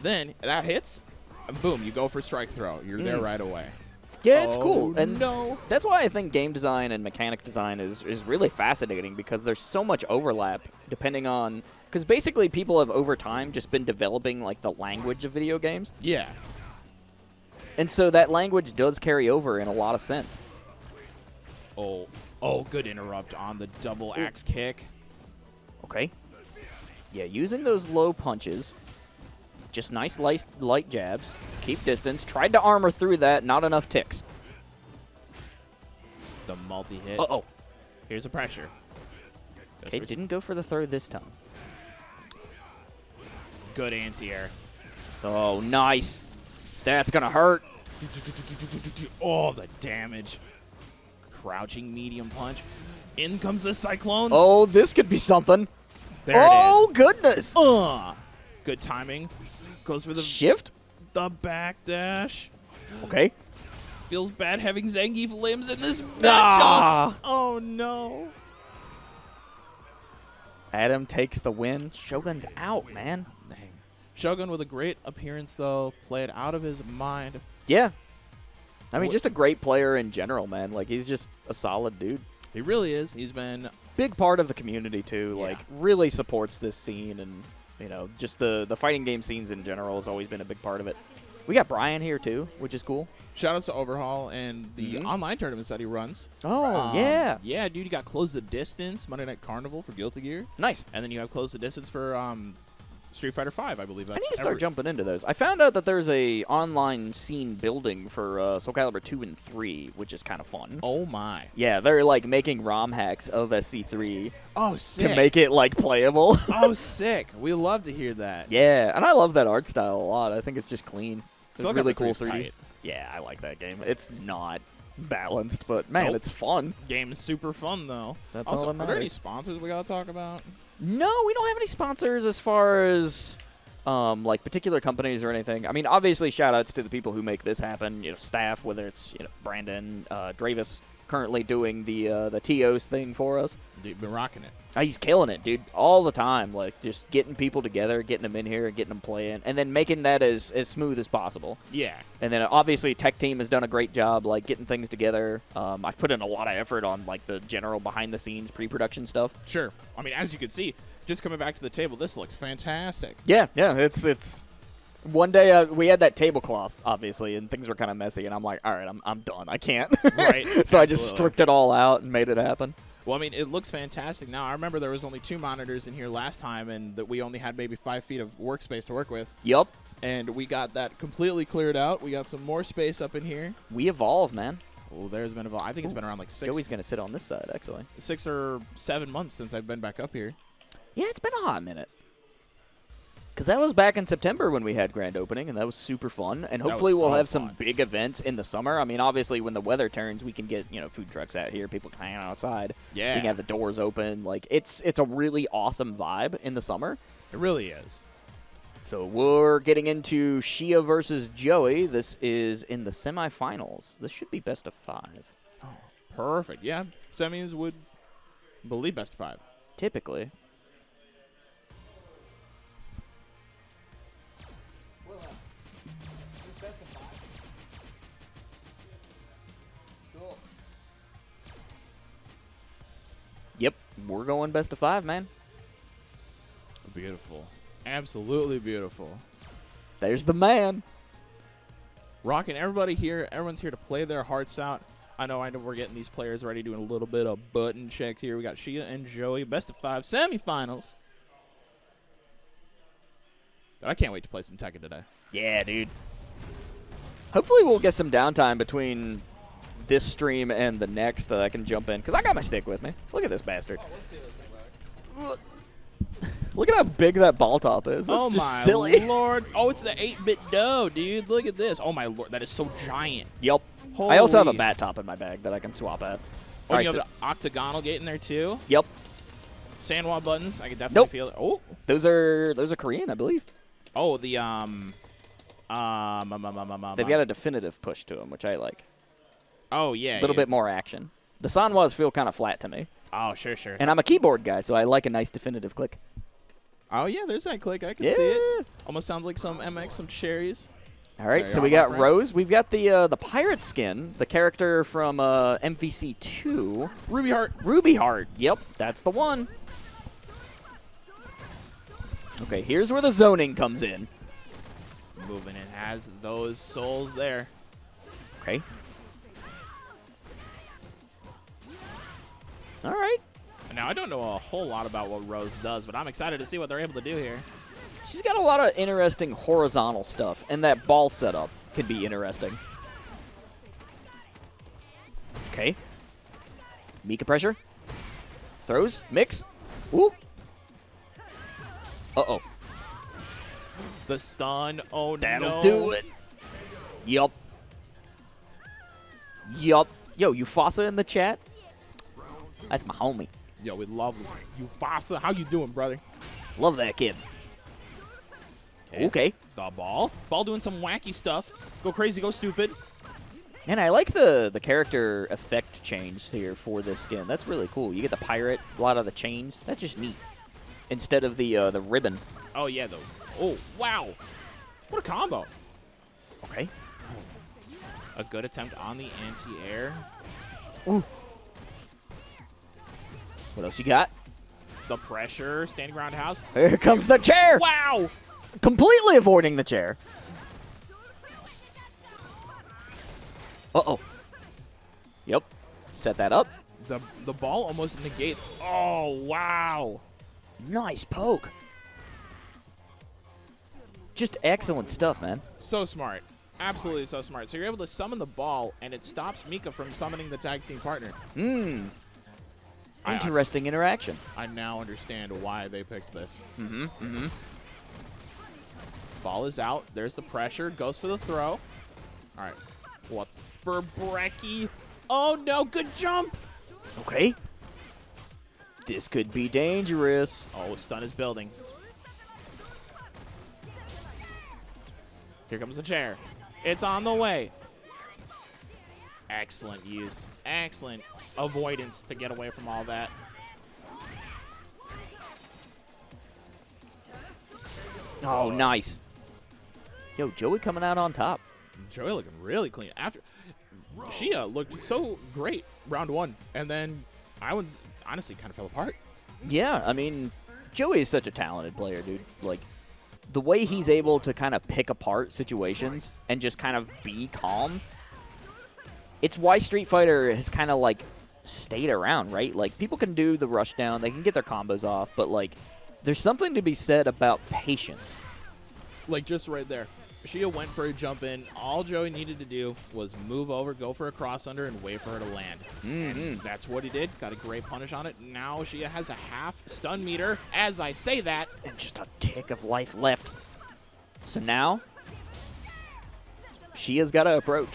Then that hits, and boom, you go for strike throw. You're there right away. Yeah, it's cool. And no. that's why I think game design and mechanic design is really fascinating, because there's so much overlap depending on... Because basically people have, over time, just been developing, like, the language of video games. Yeah. And so that language does carry over in a lot of sense. Oh, Oh, good interrupt on the double axe kick. Okay. Yeah, using those low punches. Just nice light jabs. Keep distance. Tried to armor through that. Not enough ticks. The multi-hit. Uh-oh. Here's the pressure. Okay, didn't go for the third this time. Good anti-air. Oh, nice. That's going to hurt. Oh, the damage. Crouching medium punch. In comes the cyclone. Oh, this could be something. There it Oh, is. goodness. Good timing. Goes for the Shift. backdash. Okay. Feels bad having Zangief limbs in this matchup. Ah. Oh, no. Adam takes the win. Shogun's out, man. Dang. Shogun with a great appearance, though. Played out of his mind. Yeah. I mean, just a great player in general, man. Like, he's just a solid dude. He really is. He's been... Big part of the community, too. Yeah. Like, really supports this scene. And, you know, just the fighting game scenes in general has always been a big part of it. We got Brian here, too, which is cool. Shout out to Overhaul and the online tournaments that he runs. Oh, yeah. Yeah, dude, you got Close the Distance, Monday Night Carnival for Guilty Gear. Nice. And then you have Close the Distance for Street Fighter V, I believe. I That's need to start jumping into those. I found out that there's a online scene building for Soul Calibur 2 and 3, which is kind of fun. Oh, my. Yeah, they're, like, making ROM hacks of SC3 Oh, sick. to make it, like, playable. Oh, sick. We love to hear that. Yeah, and I love that art style a lot. I think it's just clean. It's Soul really Calibur cool 3 is 3D. tight. Yeah, I like that game. It's not balanced, but, man, Nope. it's fun. Game is super fun, though. That's also, all that are there any matters. sponsors we got to talk about? No, we don't have any sponsors as far as like particular companies or anything. I mean, obviously, shout outs to the people who make this happen. You know, staff, whether it's Brandon, Dravis, currently doing the TOS thing for us. Dude, been rocking it. He's killing it, dude, all the time. Like, just getting people together, getting them in here, getting them playing, and then making that as smooth as possible. Yeah. And then, obviously, tech team has done a great job, like, getting things together. I've put in a lot of effort on, like, the general behind-the-scenes pre-production stuff. Sure. I mean, as you can see, just coming back to the table, this looks fantastic. Yeah, it's. One day we had that tablecloth, obviously, and things were kind of messy, and I'm like, all right, I'm done. I can't. Right. So I just Absolutely. stripped it all out and made it happen. Well, I mean, it looks fantastic now. I remember there was only 2 monitors in here last time, and that we only had maybe 5 feet of workspace to work with. Yup. And we got that completely cleared out. We got some more space up in here. We evolve, man. Oh, there's been I think it's been around like 6 Joey's going to sit on this side, actually. or 7 months since I've been back up here. Yeah, it's been a hot minute. Because that was back in September when we had grand opening, and that was super fun. And hopefully was we'll so have some fun. big events in the summer. I mean, obviously, when the weather turns, we can get food trucks out here, people can hang out outside. Yeah. We can have the doors open. Like, it's a really awesome vibe in the summer. It really is. So we're getting into Shia versus Joey. This is in the semifinals. This should be best of 5. Oh, perfect. Yeah, semis would believe best of 5. Typically. Yep, we're going best of 5, man. Beautiful. Absolutely beautiful. There's the man. Rocking everybody here. Everyone's here to play their hearts out. I know we're getting these players ready, doing a little bit of button checks here. We got Shia and Joey, best of 5 semifinals. But I can't wait to play some Tekken today. Yeah, dude. Hopefully we'll get some downtime between this stream and the next that I can jump in. Because I got my stick with me. Look at this bastard. Look at how big that ball top is. That's Oh just my silly. lord. Oh, it's the 8-bit dough, dude. Look at this. Oh my lord, that is so giant. Yep. I also have a Holy. bat top in my bag that I can swap at. Oh, All you right, have the octagonal gate in there too. Yep. Sandwall buttons. I can definitely Nope. feel it. Oh. Those are Korean, I believe. Oh, the They've got a definitive push to them, which I like. Oh yeah. A little bit more action. The Sanwas feel kind of flat to me. Oh sure. And I'm a keyboard guy, so I like a nice definitive click. Oh yeah, there's that click. I can Yeah. see it. Almost sounds like some MX, some cherries. All right, There so you we are, my got friend. Rose. We've got the pirate skin, the character from MVC 2. Ruby Heart. Ruby Heart. Yep, that's the one. Okay, here's where the zoning comes in. Moving it has those souls there. Okay. All right. Now, I don't know a whole lot about what Rose does, but I'm excited to see what they're able to do here. She's got a lot of interesting horizontal stuff, and that ball setup could be interesting. Okay. Mika pressure. Throws. Mix. Ooh. Uh-oh. The stun. Oh, That'll no. do it. Yup. Yup. Yo, Ufasa in the chat? That's my homie. Yo, we love you, Fasa. How you doing, brother? Love that kid. Okay. The ball. Ball doing some wacky stuff. Go crazy, go stupid. Man, I like the character effect change here for this skin. That's really cool. You get the pirate, a lot of the chains. That's just neat. Instead of the ribbon. Oh, yeah, though. Oh, wow. What a combo. Okay. A good attempt on the anti-air. Ooh. What else you got? The pressure. Standing roundhouse. Here comes the chair. Wow. Completely avoiding the chair. Uh-oh. Yep. Set that up. The ball almost negates. Oh, wow. Nice poke. Just excellent stuff, man. So smart. Absolutely so smart. So you're able to summon the ball, and it stops Mika from summoning the tag team partner. Interesting interaction. I now understand why they picked this. Mm-hmm. Ball is out. There's the pressure. Goes for the throw. All right. What's for Brecky? Oh, no. Good jump. Okay. This could be dangerous. Oh, stun is building. Here comes the chair. It's on the way. Excellent use. Excellent avoidance to get away from all that. Oh, nice. Yo, Joey coming out on top. Joey looking really clean. After Shia looked so great round one, and then I was honestly kind of fell apart. Yeah, I mean, Joey is such a talented player, dude. Like, the way he's able to kind of pick apart situations and just kind of be calm, it's why Street Fighter has kind of, like, stayed around, right? Like, people can do the rush down, they can get their combos off, but, like, there's something to be said about patience. Like, just right there. Shia went for a jump in. All Joey needed to do was move over, go for a cross under, and wait for her to land. And that's what he did. Got a great punish on it. Now Shia has a half stun meter. As I say that, And just a tick of life left. So now, Shia's got to approach.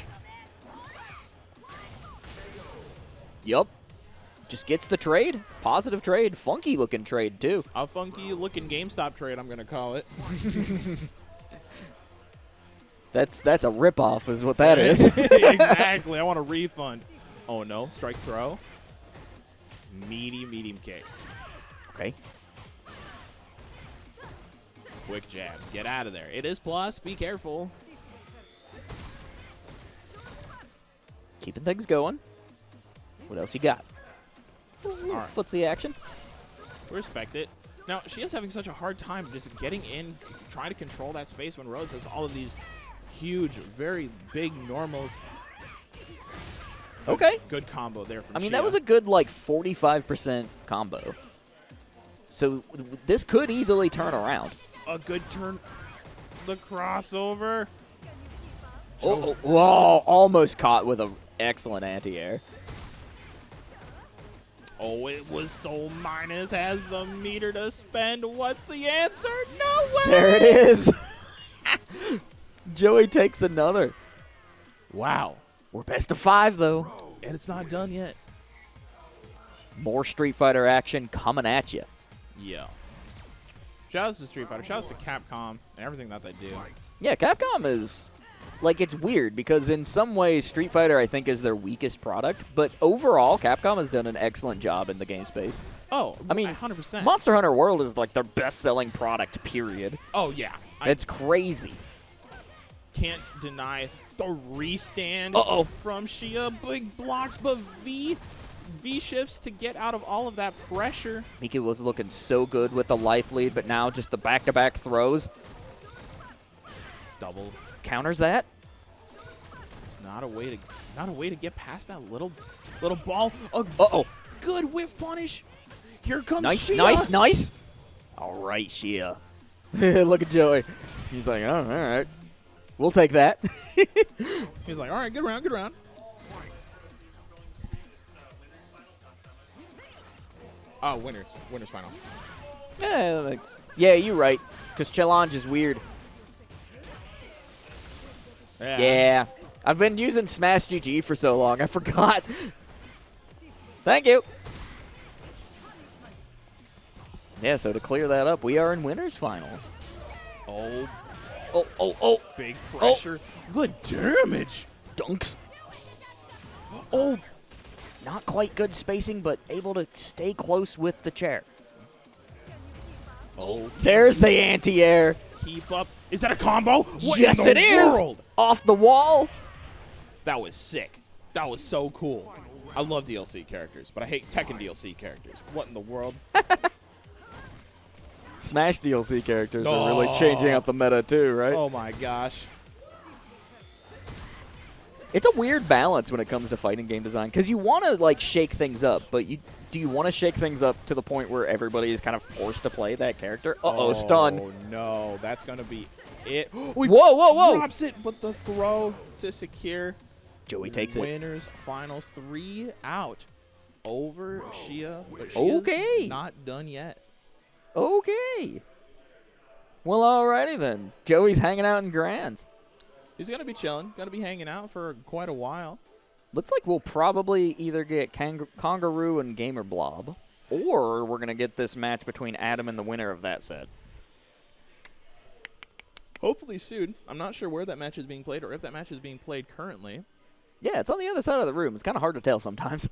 Yup. Just gets the trade. Positive trade. Funky looking trade, too. a funky looking GameStop trade, I'm going to call it. That's a ripoff is what that is. Exactly. I want a refund. Oh, no. Strike throw. Medium kick. Okay. Quick jabs. Get out of there. It is plus. Be careful. Keeping things going. What else you got? All right. Footsie action. Respect it. Now, Shia's having such a hard time just getting in, trying to control that space when Rose has all of these huge, very big normals. Okay. Good combo there from I mean, Shia. that was a good, like, 45% combo. So this could easily turn around. a good turn. The crossover. Oh, whoa, almost caught with an excellent anti-air. Oh, it was Soul Minus has the meter to spend. What's the answer? No way! There it is. Joey takes another. Wow. We're best of 5, though. And it's not done yet. More Street Fighter action coming at you. Yeah. Shout out to Street Fighter. Shout out to Capcom and everything that they do. Yeah, Capcom is, like, it's weird because in some ways Street Fighter, I think, is their weakest product. But overall, Capcom has done an excellent job in the game space. Oh, I mean, 100%. Monster Hunter World is, like, their best-selling product, period. Oh, yeah. It's crazy. Can't deny the restand from Shia. Big blocks, but V shifts to get out of all of that pressure. Mika was looking so good with the life lead, but now just the back-to-back throws. Double. Counters that. It's not a way to get past that little ball. Uh-oh. good whiff punish. Here comes Nice, Shia. nice, nice. All right, Shia. Look at Joey. He's like, oh, all right. We'll take that. He's like, all right, good round, good round. Oh, winners final. Yeah, you're right. Because challenge is weird. Yeah. I've been using Smash GG for so long, I forgot. Thank you. Yeah, so to clear that up, we are in winners finals. Oh, Oh. big pressure. Good damage. Dunks. Oh. Not quite good spacing, but able to stay close with the chair. Oh, There's the anti-air. keep up. Is that a combo? What Yes, in the it is. world? Off the wall. That was sick. That was so cool. I love DLC characters, but I hate Tekken DLC characters. What in the world? Smash DLC characters are really changing up the meta too, right? Oh my gosh. It's a weird balance when it comes to fighting game design because you want to like shake things up, but do you want to shake things up to the point where everybody is kind of forced to play that character? Uh-oh, stun. Oh no, that's gonna be it. Whoa. Drops it, but the throw to secure. Joey takes it. Winners finals 3 out over Shia. But Shia's Okay. not done yet. Okay. Well, alrighty then. Joey's hanging out in Grands. He's gonna be chilling, gonna be hanging out for quite a while. Looks like we'll probably either get Khangaroo and Gamerblob, or we're going to get this match between Adam and the winner of that set. Hopefully soon. I'm not sure where that match is being played or if that match is being played currently. Yeah, it's on the other side of the room. It's kind of hard to tell sometimes.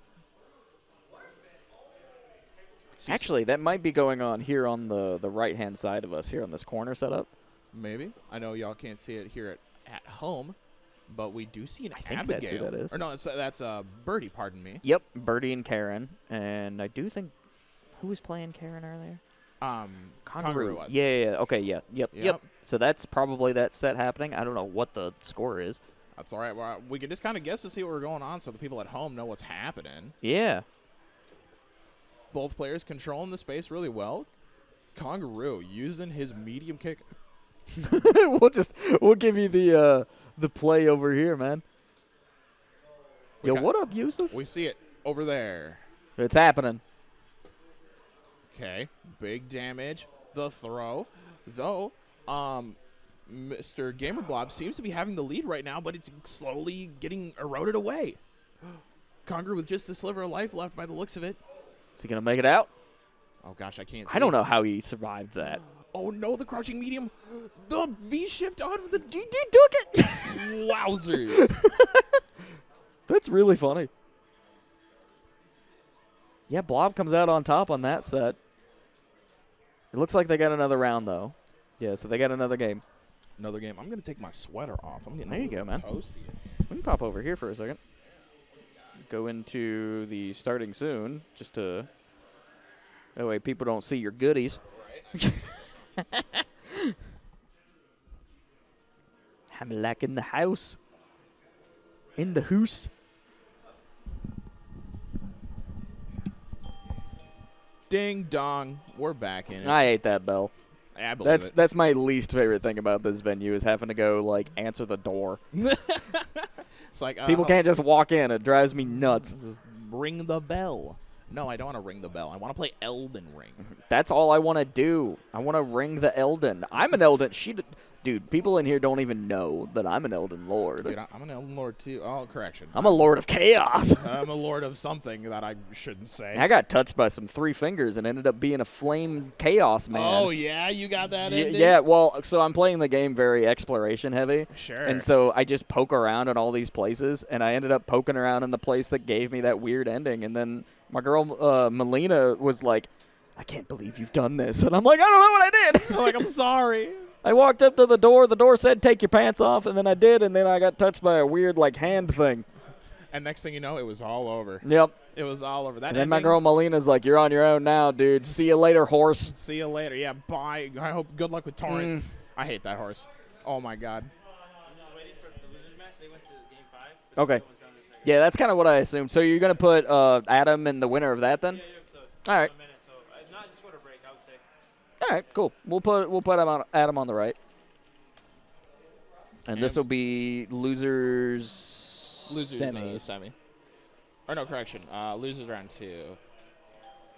Actually, that might be going on here on the right-hand side of us, here on this corner setup. Maybe. I know y'all can't see it here at home, but we do see an think Abigail. that's who that is. Or no, that's Birdie, pardon me. Yep, Birdie and Karen. And I do think, who was playing Karen earlier? Khangaroo was. Yeah. Okay, yeah. Yep. So that's probably that set happening. I don't know what the score is. That's all right. Well, we can just kind of guess to see what we're going on so the people at home know what's happening. Yeah. Both players controlling the space really well. Khangaroo using his medium kick. we'll give you the play over here, man. Yo, what up, Yusuf? We see it over there. It's happening. Okay, big damage. The throw, though. Mr. Gamerblob seems to be having the lead right now, but it's slowly getting eroded away. Khangaroo with just a sliver of life left by the looks of it. Is he gonna make it out? Oh gosh, I can't see. I don't know how he survived that. Oh no, the crouching medium. The V-shift out of the He took it. Wowzers. That's really funny. Yeah, Blob comes out on top on that set. It looks like they got another round, though. Yeah, so they got another game. Another game. I'm going to take my sweater off. I'm getting There you go, man. toasty. We can pop over here for a second. Go into the starting soon, just to... That way people don't see your goodies. Hamlack in the house. In the hoose. Ding dong. We're back in it. I hate that bell. I believe it. That's my least favorite thing about this venue is having to go like answer the door. It's like People can't just walk in. It drives me nuts. just ring the bell. No, I don't want to ring the bell. I want to play Elden Ring. That's all I want to do. I want to ring the Elden. I'm an Elden. Dude, people in here don't even know that I'm an Elden Lord. Dude, I'm an Elden Lord too. Oh, correction. I'm a Lord of Chaos. I'm a Lord of something that I shouldn't say. I got touched by some 3 fingers and ended up being a flame chaos man. Oh, yeah? You got that ending? Yeah, well, so I'm playing the game very exploration heavy. Sure. And so I just poke around in all these places, and I ended up poking around in the place that gave me that weird ending. And then my girl, Melina, was like, I can't believe you've done this. And I'm like, I don't know what I did. I'm like, I'm sorry. I walked up to the door said, take your pants off, and then I did, and then I got touched by a weird, like, hand thing. And next thing you know, it was all over. Yep. It was all over. That And then my ending- girl Melina's like, you're on your own now, dude. See you later, horse. See you later. Yeah, bye. I hope good luck with Torrent. I hate that horse. Oh, my God. Okay. Yeah, that's kind of what I assumed. So you're going to put Adam in the winner of that then? Yeah, so All right. a minute, so not just quarter break, I would say. All right, cool. We'll put Adam on the right. And this will be losers semi. Semi. Or no, correction. Losers round 2.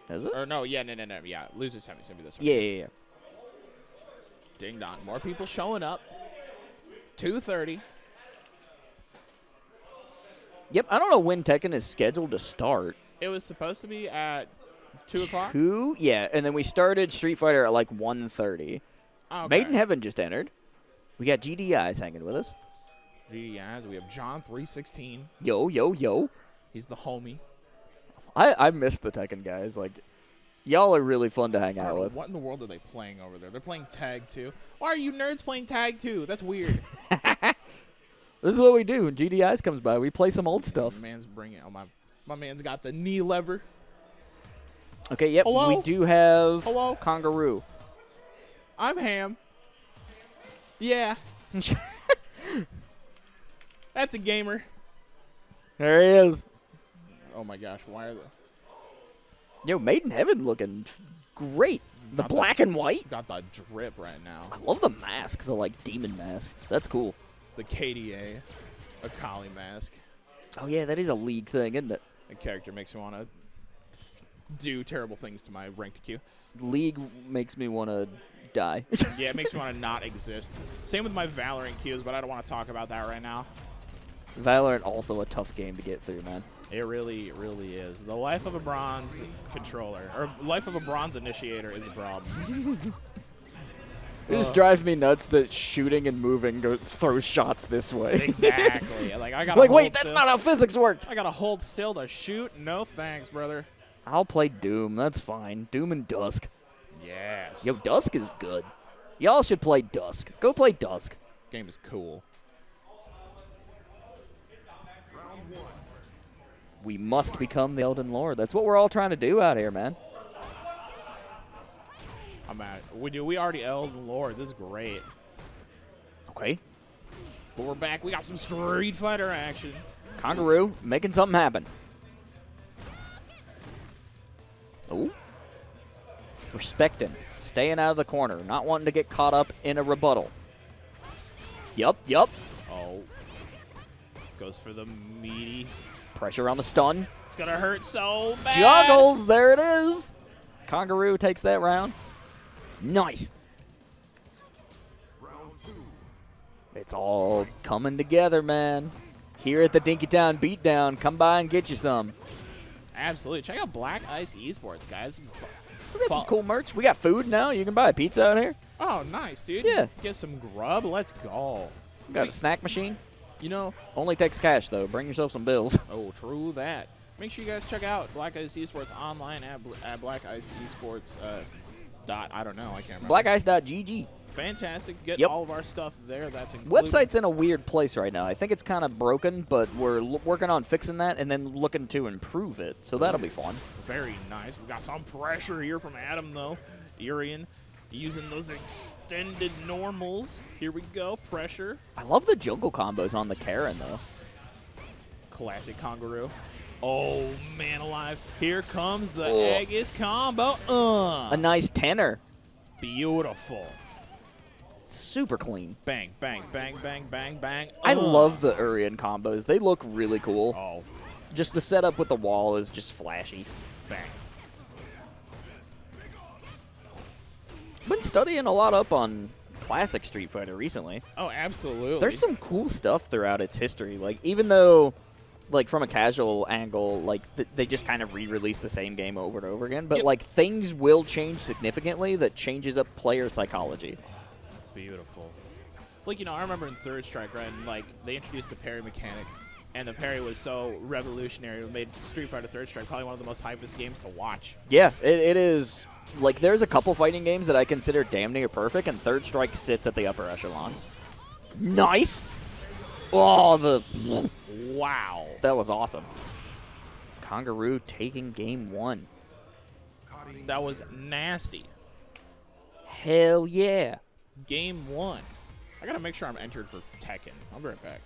Is it? Or no, yeah, no. Yeah, losers semi. It's going to be this one. Yeah. Ding dong. More people showing up. 2:30. Yep, I don't know when Tekken is scheduled to start. It was supposed to be at 2 o'clock. 2? Yeah, and then we started Street Fighter at like 1:30. Oh, okay. Maiden Heaven just entered. We got GDIs hanging with us. GDIs. We have John 316. Yo. He's the homie. I miss the Tekken guys. Like, y'all are really fun to hang I out don't know, with. what in the world are they playing over there? They're playing Tag 2. Why are you nerds playing Tag 2? That's weird. This is what we do when GDIs comes by. We play some old stuff. Man's bringing. Oh my man's got the knee lever. Okay, yep. Hello? We do have Hello? Khangaroo. I'm Ham. Yeah. That's a gamer. There he is. Oh my gosh, why are they Yo, Maiden Heaven looking great. The Got the- black and white. got the drip right now? I love the mask, the like demon mask. That's cool. The KDA, a Kali mask. Oh yeah, that is a league thing, isn't it? The character makes me want to do terrible things to my ranked queue. League makes me want to die. Yeah, it makes me want to not exist. Same with my Valorant queues, but I don't want to talk about that right now. Valorant also a tough game to get through, man. It really is. The life of a bronze controller, or life of a bronze initiator is a problem. It just drives me nuts that shooting and moving throws shots this way. Exactly. Like I got Like, wait, that's not how physics work. I gotta hold still to shoot. No thanks, brother. I'll play Doom. That's fine. Doom and Dusk. Yes. Yo, Dusk is good. Y'all should play Dusk. Go play Dusk. Game is cool. We must become the Elden Lord. That's what we're all trying to do out here, man. I'm at it. We already Elden Lord. This is great. Okay. But we're back. We got some Street Fighter action. Khangaroo making something happen. Oh. Respecting. Staying out of the corner. Not wanting to get caught up in a rebuttal. Yup. Oh. Goes for the meaty. Pressure on the stun. It's gonna hurt so bad. Juggles. There it is. Khangaroo takes that round. Nice. It's all coming together, man. Here at the Dinkytown Beatdown. Come by and get you some. Absolutely. Check out Black Ice Esports, guys. We got some cool merch. We got food now. You can buy a pizza out here. Oh, nice, dude. Yeah. Get some grub. Let's go. We got a snack machine. You know, Only takes cash, though. Bring yourself some bills. oh, true that. Make sure you guys check out Black Ice Esports online at Black Ice Esports. I don't know. I can't remember. Blackice.gg. Fantastic. Get Yep. all of our stuff there. That's included. Website's in a weird place right now. I think it's kind of broken, but we're working on fixing that and then looking to improve it. So that'll be fun. Very nice. We got some pressure here from Adam, though. Irian using those extended normals. Here we go. Pressure. I love the jungle combos on the Karen, though. Classic Khangaroo. Oh, man alive. Here comes the Oh. Aegis combo. A nice tenor. Beautiful. Super clean. Bang, bang, bang, bang, bang, bang. I love the Urian combos. They look really cool. Oh, Just the setup with the wall is just flashy. bang. Been studying a lot up on classic Street Fighter recently. Oh, absolutely. There's some cool stuff throughout its history. Like, even though, like, from a casual angle, like, they just kind of re-release the same game over and over again. But, Yep. like, things will change significantly that changes up player psychology. Beautiful. Like, you know, I remember in Third Strike, right, and, like, they introduced the parry mechanic, and the parry was so revolutionary. It made Street Fighter Third Strike probably one of the most hypest games to watch. Yeah, it is. Like, there's a couple fighting games that I consider damn near perfect, and Third Strike sits at the upper echelon. Nice! Oh, Wow. that was awesome. Khangaroo taking game one. That was nasty. Hell yeah. Game one. I gotta make sure I'm entered for Tekken. I'll be right back.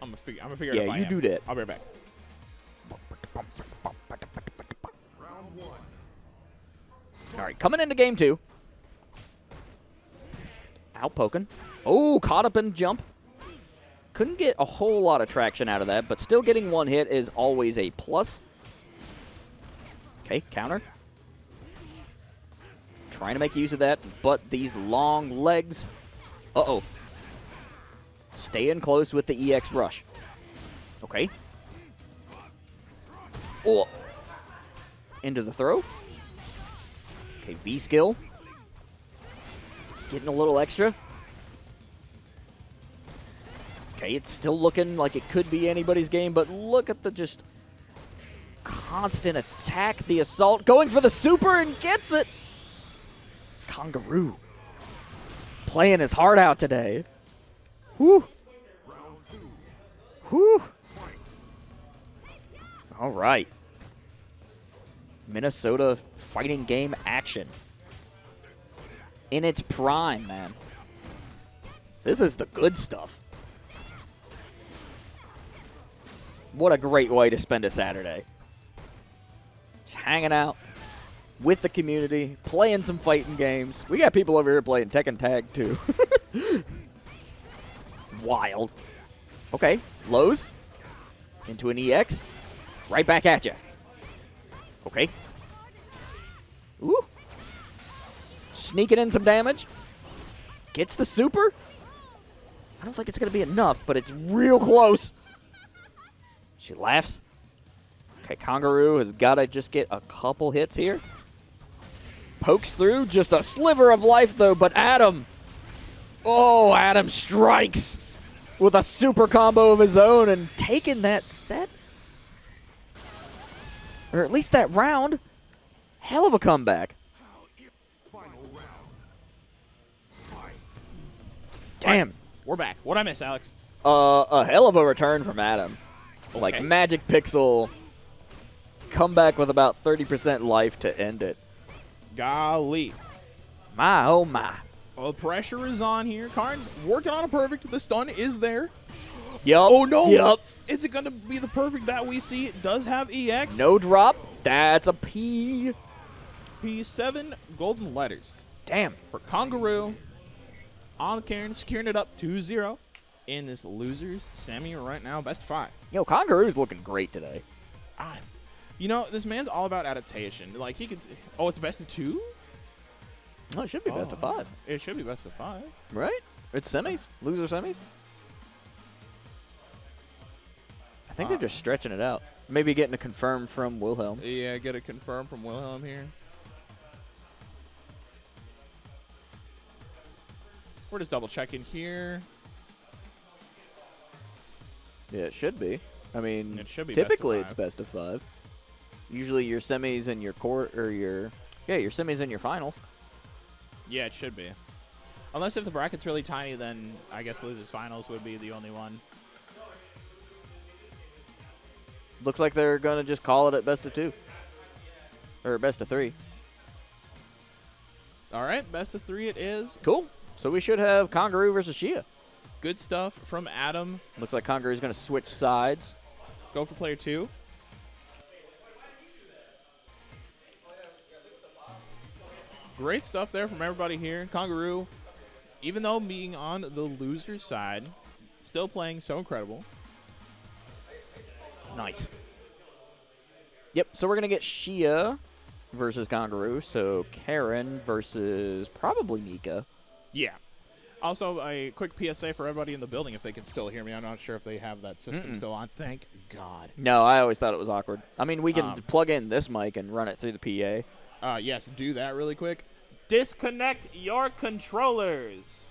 I'm gonna figure it out. Yeah, you do that. I'll be right back. All right, coming into game 2. Out poking. Oh, caught up in jump. Couldn't get a whole lot of traction out of that, but still getting one hit is always a plus. Okay, counter. Trying to make use of that, but these long legs. Uh-oh. Staying close with the EX rush. Okay. Oh. Into the throw. Okay, V skill. Getting a little extra. Okay, it's still looking like it could be anybody's game, but look at the just constant attack. The assault going for the super and gets it. Khangaroo playing his heart out today. Whew. Whew. All right. Minnesota fighting game action. In its prime, man. This is the good stuff. What a great way to spend a Saturday. Just hanging out with the community, playing some fighting games. We got people over here playing Tekken Tag, too. Wild. Okay, lows. Into an EX. Right back at you. Okay. Ooh. Sneaking in some damage. Gets the super. I don't think it's going to be enough, but it's real close. She laughs. Okay, Khangaroo has got to just get a couple hits here. Pokes through. Just a sliver of life, though, but Adam. Oh, Adam strikes with a super combo of his own and taking that set. Or at least that round. Hell of a comeback. Damn. We're back. What'd I miss, Alex? A hell of a return from Adam. Okay. Like Magic Pixel. Come back with about 30% life to end it. Golly. My, oh my. Well, the pressure is on here. Karn working on a perfect. The stun is there. Yup. Oh, no. Yup. Is it going to be the perfect that we see? It does have EX. No drop. That's a P. P7 golden letters Damn. for Khangaroo. On Karen, securing it up 2-0 in this losers semi right now. Best of 5. Yo, Khangaroo's looking great today. You know, this man's all about adaptation. Like, he could. Oh, it's best of 2? Oh, it should be best of 5. It should be best of 5. Right? It's semis. Loser semis. I think they're just stretching it out. Maybe getting a confirm from Wilhelm. Yeah, get it confirmed from Wilhelm here. We're just double checking here. Yeah, it should be. I mean, It should be typically best of 5. it's best of 5. Usually your semis and your your semis and your finals. Yeah, it should be. Unless if the bracket's really tiny, then I guess losers finals would be the only one. Looks like they're gonna just call it at best of 2. Or best of 3. All right, best of 3 it is. Cool. So we should have Khangaroo versus Shia. Good stuff from Adam. Looks like Khangaroo's gonna switch sides. Go for player 2. Great stuff there from everybody here. Khangaroo, even though being on the loser side, still playing so incredible. Nice. Yep, so we're going to get Shia versus Khangaroo. So Karen versus probably Mika. Yeah. Also, a quick PSA for everybody in the building if they can still hear me. I'm not sure if they have that system still on. Thank God. No, I always thought it was awkward. I mean, we can plug in this mic and run it through the PA. Yes, do that really quick. Disconnect your controllers.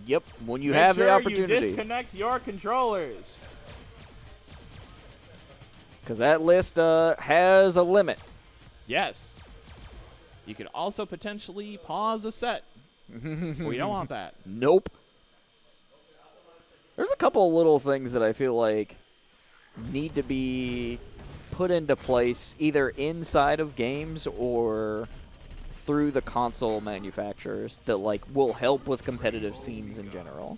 Yep, when you Make have sure the opportunity. You disconnect your controllers. Because that list has a limit. Yes. You could also potentially pause a set. We don't want that. Nope. There's a couple of little things that I feel like need to be put into place either inside of games or through the console manufacturers that like will help with competitive scenes in general.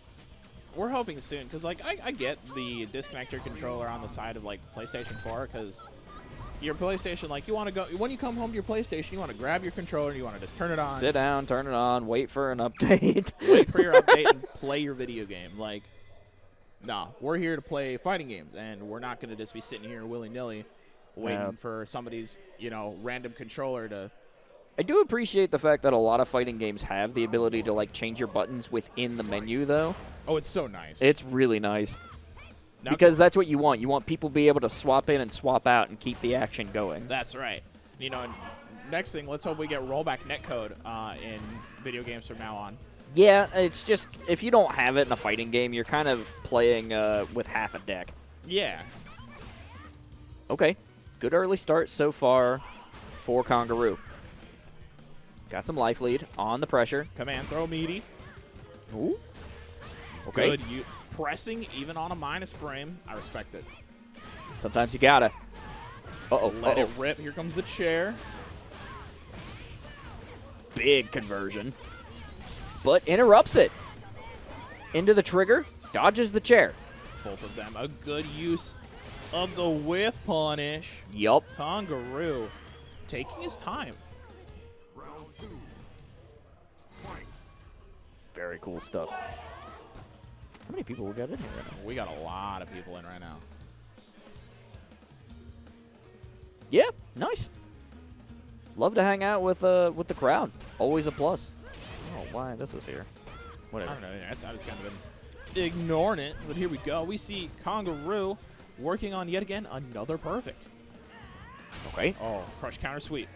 we're hoping soon, because like I get the disconnector controller on the side of like PlayStation 4, because your PlayStation, like you want to go when you come home to your PlayStation, you want to grab your controller, you want to just turn it on, Sit down, turn it on, wait for an update. wait for your update, and play your video game. Like, no, we're here to play fighting games, and we're not going to just be sitting here willy-nilly waiting for somebody's random controller to. I do appreciate the fact that a lot of fighting games have the ability to like change your buttons within the menu, though. Oh, it's so nice. It's really nice. Now, Because that's what you want. You want people to be able to swap in and swap out and keep the action going. that's right. And next thing, let's hope we get rollback netcode in video games from now on. Yeah, it's just, if you don't have it in a fighting game, you're kind of playing with half a deck. Yeah. Okay, good early start so far for Khangaroo. Got some life lead on the pressure. Command throw meaty. Ooh. Okay. Good. You pressing even on a minus frame. I respect it. Sometimes you gotta. Uh-oh, Let uh-oh. it rip. Here comes the chair. Big conversion. But interrupts it. Into the trigger, dodges the chair. Both of them a good use of the whiff punish. Yup. Khangaroo taking his time. Round 2. Fight. Very cool stuff. How many people we got in here right now? We got a lot of people in right now. Yeah, nice. Love to hang out with the crowd. Always a plus. Oh, why this is here? I Whatever. don't know. I just kind of been ignoring it, but here we go. We see Khangaroo working on yet again another perfect. Okay. Oh, crush counter sweep.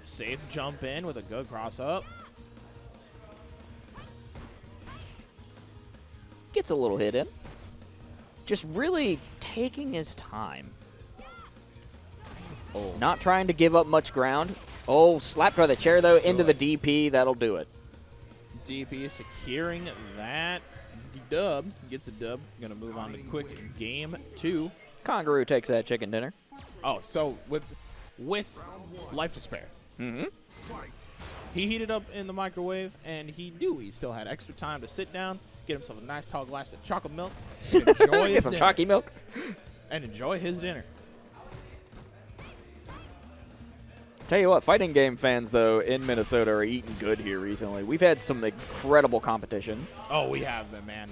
Safe jump in with a good cross up. Gets a little hit in. Just really taking his time. Oh, Not trying to give up much ground. Oh, slapped by the chair, though, into the DP. That'll do it. DP securing that dub. Gets a dub. Gonna move on to quick game 2. Khangaroo takes that chicken dinner. Oh, so with life to spare. Mm-hmm. He heated up in the microwave, and he still had extra time to sit down, get himself a nice tall glass of chocolate milk, and enjoy Get his some dinner. chalky milk. And enjoy his dinner. Tell you what, fighting game fans, though, in Minnesota are eating good here recently. We've had some incredible competition. Oh, we have them, man.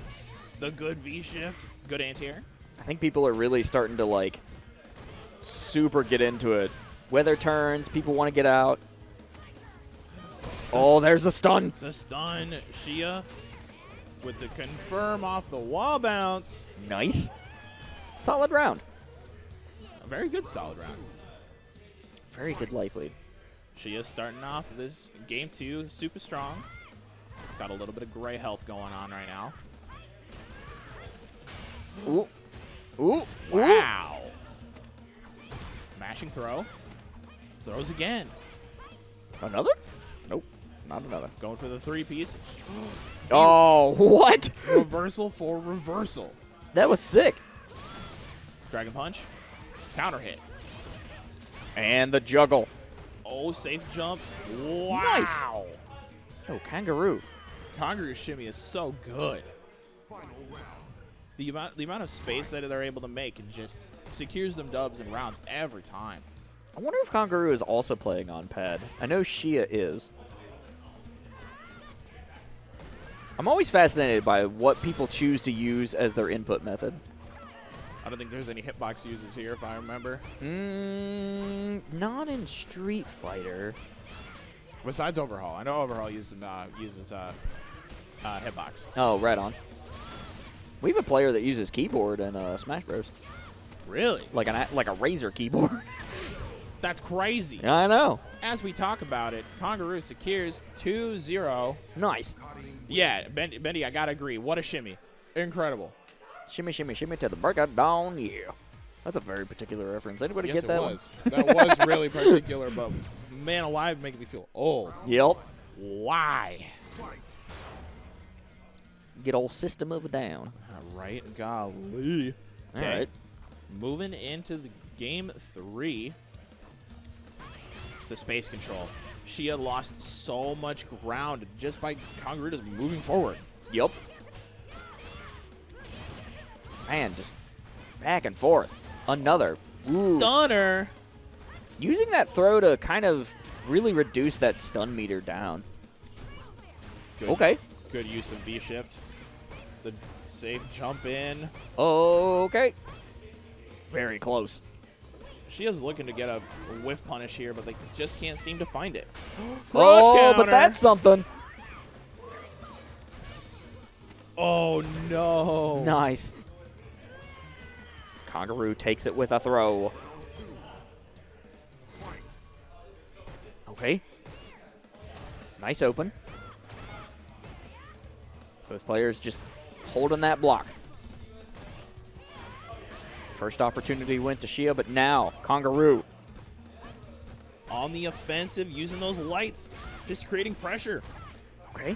The good V-shift, good anti-air. I think people are really starting to, like, super get into it. Weather turns, people want to get out. Oh, there's the stun. The stun, Shia, with the confirm off the wall bounce. Nice. Solid round. A very good solid round. Very good life lead. Shia starting off this game 2 super strong. Got a little bit of gray health going on right now. Ooh. Ooh. Wow. Mashing throw. Throws again. Another? Nope. Not another. Going for the 3-piece. Oh, what? Reversal for reversal. That was sick. Dragon punch. Counter hit. And the juggle. Oh, safe jump. Wow. Nice. Oh, Khangaroo. Khangaroo shimmy is so good. Final round. The amount of space that they're able to make and just secures them dubs and rounds every time. I wonder if Khangaroo is also playing on pad. I know Shia is. I'm always fascinated by what people choose to use as their input method. I don't think there's any hitbox users here, if I remember. Not in Street Fighter. Besides Overhaul. I know Overhaul uses hitbox. Oh, right on. We have a player that uses keyboard in Smash Bros. Really? Like a Razer keyboard. That's crazy. I know. As we talk about it, Khangaroo secures 2-0. Nice. Yeah, Bendy, I gotta agree. What a shimmy. Incredible. Shimmy, shimmy, shimmy to the break of dawn. Yeah. That's a very particular reference. Anybody Yes, get that it one? was. That was really particular, but man alive, making me feel old. Yep. Why? Get old System of a Down. All right, golly. All right. Moving into the game 3. The space control. Shia lost so much ground just by Khangaroo just moving forward. Yep. Man, just back and forth. Another. Ooh. Stunner. Using that throw to kind of really reduce that stun meter down. Good, Okay. Good use of V-shift. The safe jump in. Okay. Very close. Shia's looking to get a whiff punish here, but they just can't seem to find it. Cross Oh, counter. but that's something. Oh, no. Nice. Khangaroo takes it with a throw. Okay. Nice open. Both players just holding that block. First opportunity went to Shia, but now Khangaroo. On the offensive, using those lights, just creating pressure. Okay.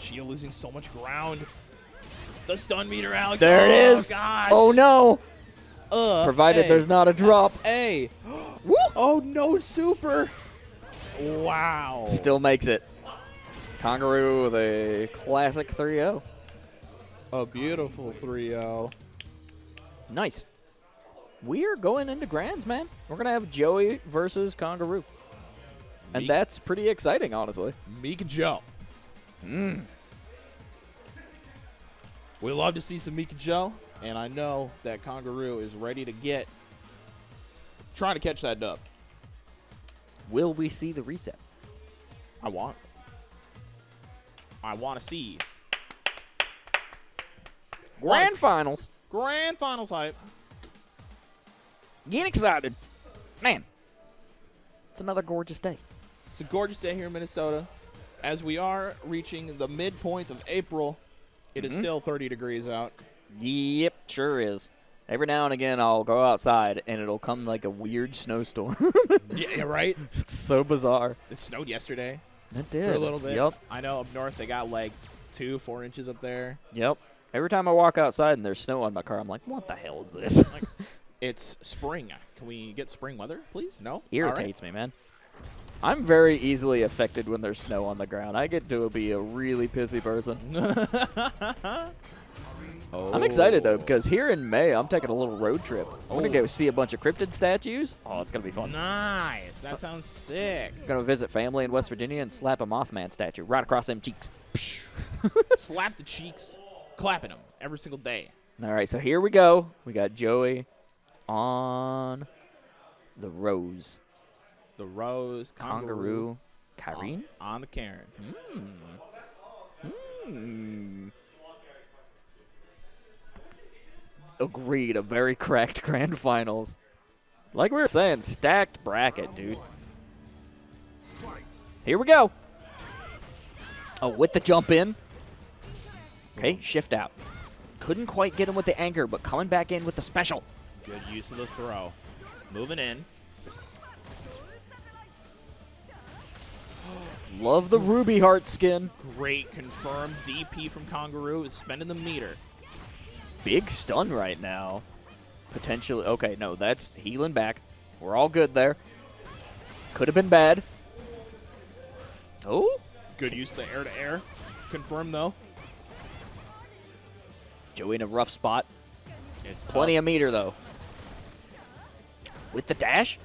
Shia losing so much ground. The stun meter, Alex. There it is. Gosh. Oh, no. Provided hey. there's not a drop. Hey. Woo. Oh, no super. Wow. Still makes it. Khangaroo with a classic 3-0. A beautiful 3-0. Nice. We're going into grands, man. We're going to have Joey versus Khangaroo. And that's pretty exciting, honestly. Mika Joe. We love to see some Mika Joe, and I know that Khangaroo is ready to get trying to catch that dub. Will we see the reset? I want to see Grand finals. grand finals hype. Get excited. Man, it's another gorgeous day. It's a gorgeous day here in Minnesota. As we are reaching the midpoints of April, it is still 30 degrees out. Yep, sure is. Every now and again, I'll go outside, and it'll come like a weird snowstorm. Yeah, right? It's so bizarre. It snowed yesterday It did. for a little bit. Yep. I know up north they got like 2-4 inches up there. Yep. Every time I walk outside and there's snow on my car, I'm like, what the hell is this? Like, it's spring. Can we get spring weather, please? No? Irritates me, man. I'm very easily affected when there's snow on the ground. I get to be a really pissy person. I'm excited, though, because here in May, I'm taking a little road trip. I'm going to go see a bunch of cryptid statues. Oh, it's going to be fun. Nice. That sounds sick. Going to visit family in West Virginia and slap a Mothman statue right across them cheeks. Slap the cheeks, clapping them every single day. All right, so here we go. We got Joey on the Rose. The Rose, Khangaroo. Kyrene? on the Karen. Agreed, a very cracked grand finals. Like we were saying, stacked bracket, dude. Here we go. Oh, with the jump in. Okay, shift out. Couldn't quite get him with the anchor, but coming back in with the special. Good use of the throw. Moving in. Love the Ruby Heart skin. Great confirmed DP from Khangaroo is spending the meter. Big stun right now. Potentially. Okay, no, that's healing back. We're all good there. Could have been bad. Oh. Good use of the air-to-air. Confirmed, though. Joey in a rough spot. It's Plenty of meter, though. With the dash.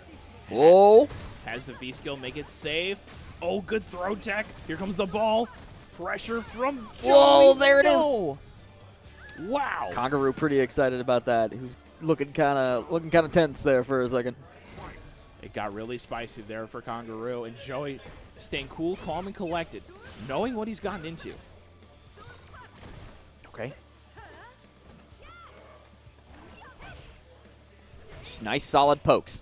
Whoa. Has the V-skill, make it safe. Oh, good throw tech. Here comes the ball. Pressure from Joey. Whoa, there it is. No. Wow. Khangaroo pretty excited about that. He was looking kind of tense there for a second. It got really spicy there for Khangaroo, and Joey staying cool, calm, and collected, knowing what he's gotten into. Okay. Just nice solid pokes.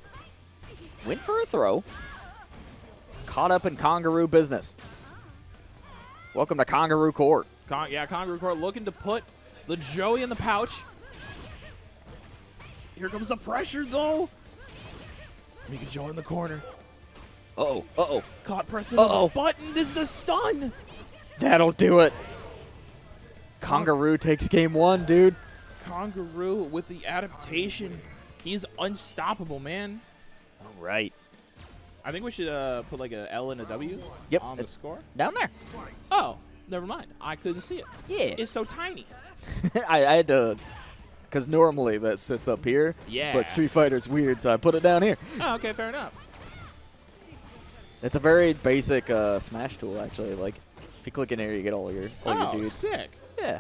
Went for a throw. Caught up in Khangaroo business. Welcome to Khangaroo Court. Khangaroo Court looking to put the Joey in the pouch. Here comes the pressure, though. Mika Joe in the corner. Uh-oh, uh-oh. Caught pressing Uh-oh. the button. This is the stun. That'll do it. Khangaroo takes game one, dude. Khangaroo with the adaptation. He's unstoppable, man. All right. I think we should put like a L and a W Yep, on the it's score. down there. Oh, never mind. I couldn't see it. Yeah. It's so tiny. I had to because normally that sits up here. Yeah. But Street Fighter's weird, so I put it down here. Oh, okay, fair enough. It's a very basic Smash tool, actually. Like, if you click in here, you get all your dudes. Sick. Yeah,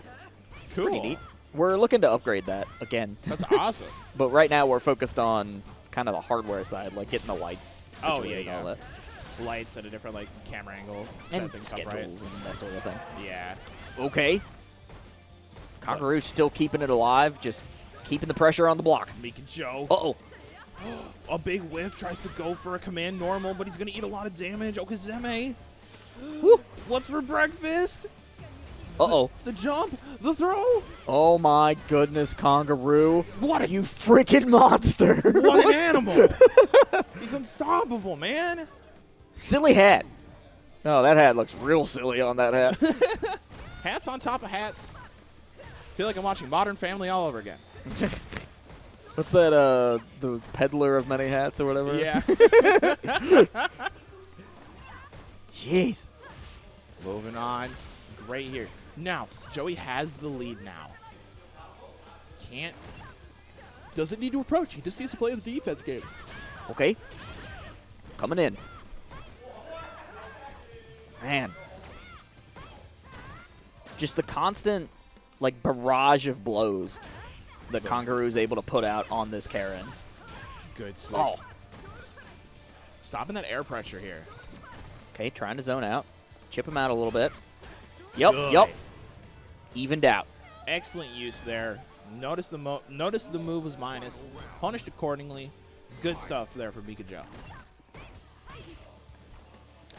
Cool. pretty neat. We're looking to upgrade that again. That's awesome. But right now we're focused on kind of the hardware side, like getting the lights Oh, situated yeah, and all that. Lights at a different like camera angle, set And things up schedules right. and that sort of thing. Yeah. Okay. Khangaroo's still keeping it alive, just keeping the pressure on the block. Mika Joe. Uh-oh. A big whiff, tries to go for a command normal, but he's gonna eat a lot of damage. Okazeme. Woo. What's for breakfast? Uh-oh. The jump, the throw. Oh my goodness, Khangaroo. What are you freaking monster? What an animal. He's unstoppable, man. Silly hat. Oh, that hat looks real silly on that hat. Hats on top of hats. Feel like I'm watching Modern Family all over again. What's that, the peddler of many hats or whatever? Yeah. Jeez. Moving on. Great here. Now, Joey has the lead now. Doesn't need to approach. He just needs to play the defense game. Okay. Coming in. Man. Just the constant, like, barrage of blows that Khangaroo is able to put out on this Karen. Good sweep. Oh. Stopping that air pressure here. Okay, trying to zone out. Chip him out a little bit. Yep, Good. yep. Evened out. Excellent use there. Notice the move was minus. Punished accordingly. Good stuff there for Mika Joe.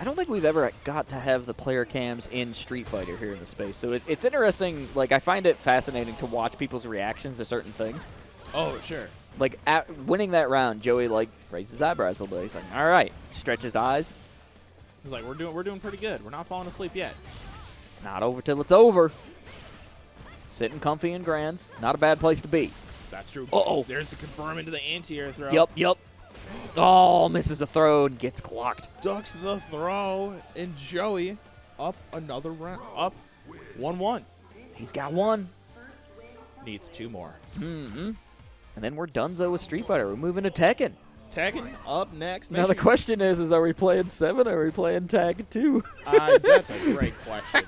I don't think we've ever got to have the player cams in Street Fighter here in the space. So it's interesting. Like, I find it fascinating to watch people's reactions to certain things. Oh, sure. Like, at winning that round, Joey, like, raised his eyebrows a little bit. He's like, all right. Stretch his eyes. He's like, we're doing pretty good. We're not falling asleep yet. It's not over till it's over. Sitting comfy in Grands. Not a bad place to be. That's true. Uh-oh. There's the confirm into the anti-air throw. Yep, yep. Oh, misses the throw and gets clocked. Ducks the throw, and Joey up another round. Up 1-1. He's got one. Needs two more. Mm-hmm. And then we're donezo with Street Fighter. We're moving to Tekken. Tekken up next. Now the question is are we playing 7 or are we playing Tag 2? That's a great question.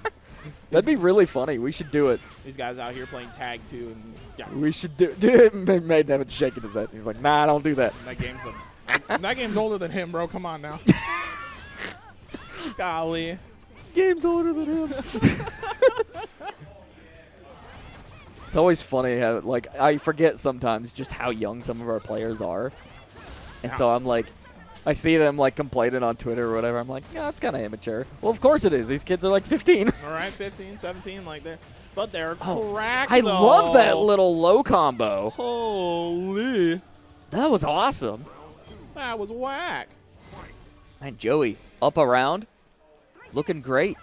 That'd be really funny. We should do it. These guys out here playing tag 2, and yeah, We should do it. Maidenheaven's shaking his head. He's like, nah, don't do that. that game's older than him, bro. Come on now. Golly. Game's older than him. It's always funny how, like, I forget sometimes just how young some of our players are. And so I'm like, I see them, like, complaining on Twitter or whatever. I'm like, yeah, it's kind of immature. Well, of course it is. These kids are, like, 15. All right, 15, 17, like they're. But they're cracked, I though. love that little low combo. Holy. That was awesome. That was whack. Man, Joey, up around. Looking great.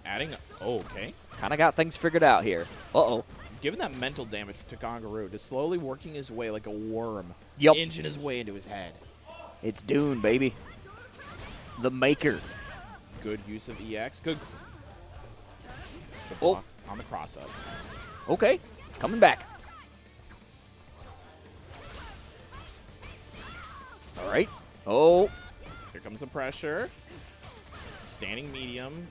Adding. Okay. Kind of got things figured out here. Uh-oh. Giving that mental damage to Khangaroo, just slowly working his way like a worm. Yup. Inching his way into his head. It's Dune, baby. The maker. Good use of EX. Good. Good Oh. block on the cross-up. Okay. Coming back. All right. Oh. Here comes the pressure. Standing medium.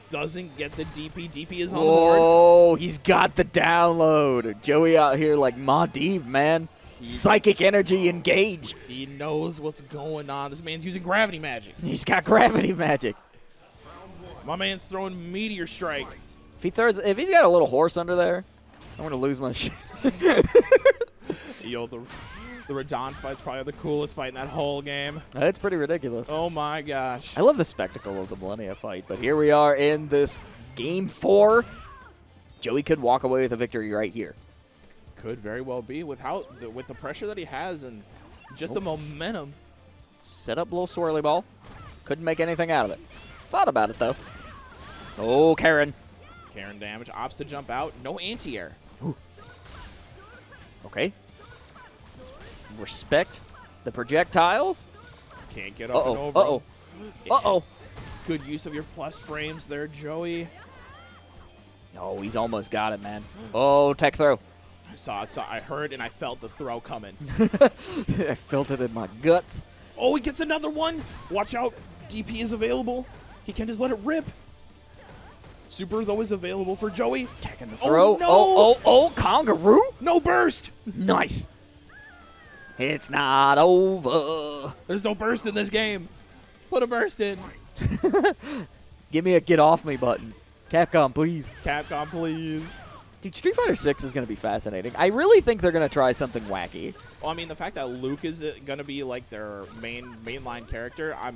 Doesn't get the DP. DP is on the board. Oh, he's got the download. Joey out here like Madib, man. Psychic energy engaged. He knows what's going on. This man's using gravity magic. He's got gravity magic. My man's throwing meteor strike. If he's got a little horse under there, I'm gonna lose my shit. Yo, the Radon fight's probably the coolest fight in that whole game. That's pretty ridiculous. Oh my gosh. I love the spectacle of the Millennia fight, but here we are in this Game 4. Joey could walk away with a victory right here. Could very well be with the pressure that he has and just the momentum. Set up a little swirly ball. Couldn't make anything out of it. Thought about it, though. Oh, Karen. Karen damage. Opts to jump out. No anti-air. Okay. Respect the projectiles. Can't get up and Uh-oh. over. Uh-oh. Uh-oh. Good use of your plus frames there, Joey. Oh, he's almost got it, man. Oh, tech throw. I heard and I felt the throw coming. I felt it in my guts. Oh, he gets another one. Watch out. DP is available. He can just let it rip. Super, though, is available for Joey. Taking the throw. Oh, no. Oh, Khangaroo. No burst. Nice. It's not over. There's no burst in this game. Put a burst in. Give me a get off me button. Capcom, please. Capcom, please. Dude, Street Fighter 6 is going to be fascinating. I really think they're going to try something wacky. Well, I mean, the fact that Luke is going to be, like, their mainline character, I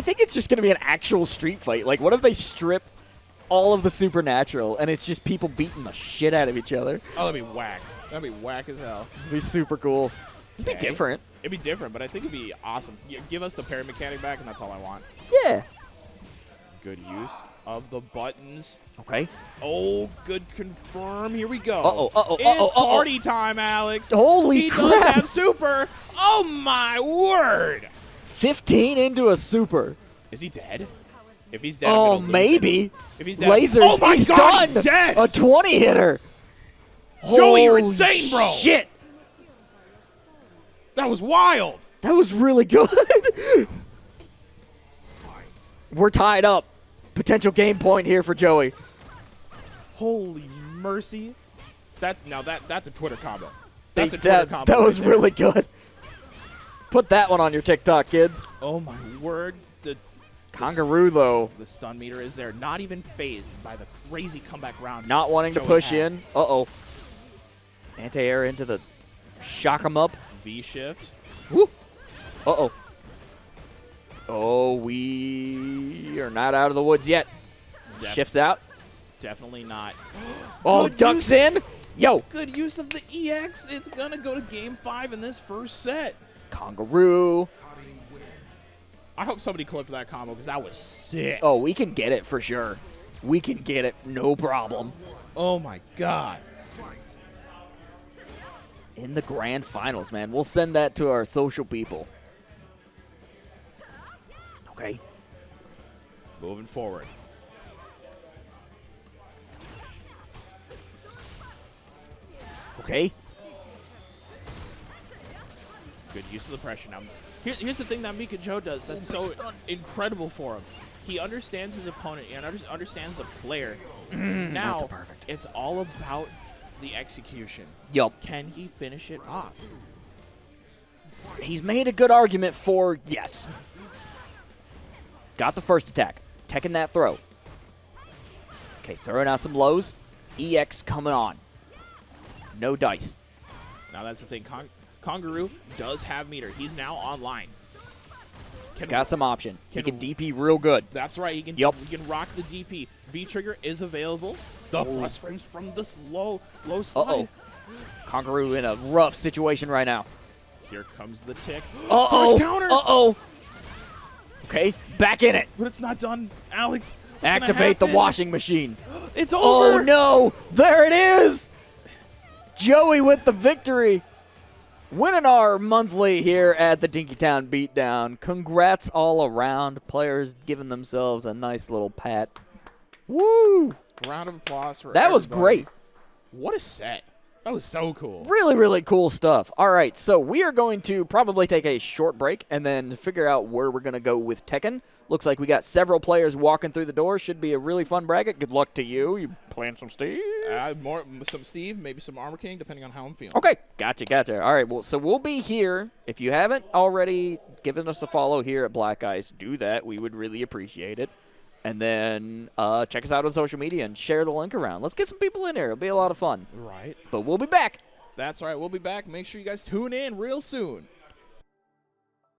think it's just going to be an actual street fight. Like, what if they strip all of the supernatural and it's just people beating the shit out of each other? Oh, that'd be whack. That'd be whack as hell. It'd be super cool. It'd be different. It'd be different, but I think it'd be awesome. Give us the parry mechanic back, and that's all I want. Yeah. Good use of the buttons. Okay. Oh, good confirm. Here we go. It's party time, Alex. Holy he crap. does have super. Oh, my word. 15 into a super. Is he dead? If he's dead, Oh, I'm gonna lose maybe. him. If he's dead. Lasers. Oh, my he's God, done. he's dead. A 20 hitter. Joey, you're Holy insane, bro. Shit. That was wild. That was really good. We're tied up. Potential game point here for Joey. Holy mercy. That's a Twitter combo. That's a Twitter that, combo. that was right there. really good. Put that one on your TikTok, kids. Oh, my word. Khangaroo, though, The stun meter is there. Not even phased by the crazy comeback round. not wanting to Joey push had. in. Uh-oh. Anti-air into the shock 'em up. V-shift. Woo. Uh-oh. Oh, we are not out of the woods yet. Shifts out. Definitely not. Oh, Good ducks use. in. Yo. Good use of the EX. It's going to go to game 5 in this first set. Khangaroo. I hope somebody clipped that combo because that was sick. Oh, we can get it for sure. We can get it. No problem. Oh, my God. In the grand finals, man. We'll send that to our social people. Okay. Moving forward. Okay. Good use of the pressure. Now, here's the thing that Mika Joe does that's so incredible for him. He understands his opponent and understands the player. Now, that's perfect. it's all about the execution. Yup. Can he finish it off? He's made a good argument for yes. Got the first attack. Taking that throw. Okay, throwing out some lows. EX coming on. No dice. Now, that's the thing. Khangaroo does have meter. He's now online. He's got some option. He can DP real good. That's right. He can, Yup. he can rock the DP. V-trigger is available. The plus frames from this low slide. Uh-oh. Khangaroo in a rough situation right now. Here comes the tick. Uh-oh. First counter. Uh-oh. Okay, back in it. But it's not done, Alex. What's gonna Activate the happen? washing machine. It's over. Oh, no. There it is. Joey with the victory. Winning our monthly here at the Dinkytown Beatdown. Congrats all around. Players giving themselves a nice little pat. Woo. Round of applause for That was everybody. great. What a set. That was so cool. Really, really cool stuff. All right, so we are going to probably take a short break and then figure out where we're going to go with Tekken. Looks like we got several players walking through the door. Should be a really fun bracket. Good luck to you. You playing some Steve? Some Steve, maybe some Armor King, depending on how I'm feeling. Okay, gotcha. All right, well, so we'll be here. If you haven't already given us a follow here at Black Ice, do that. We would really appreciate it. And then check us out on social media and share the link around. Let's get some people in here. It'll be a lot of fun. Right. But we'll be back. That's right. We'll be back. Make sure you guys tune in real soon.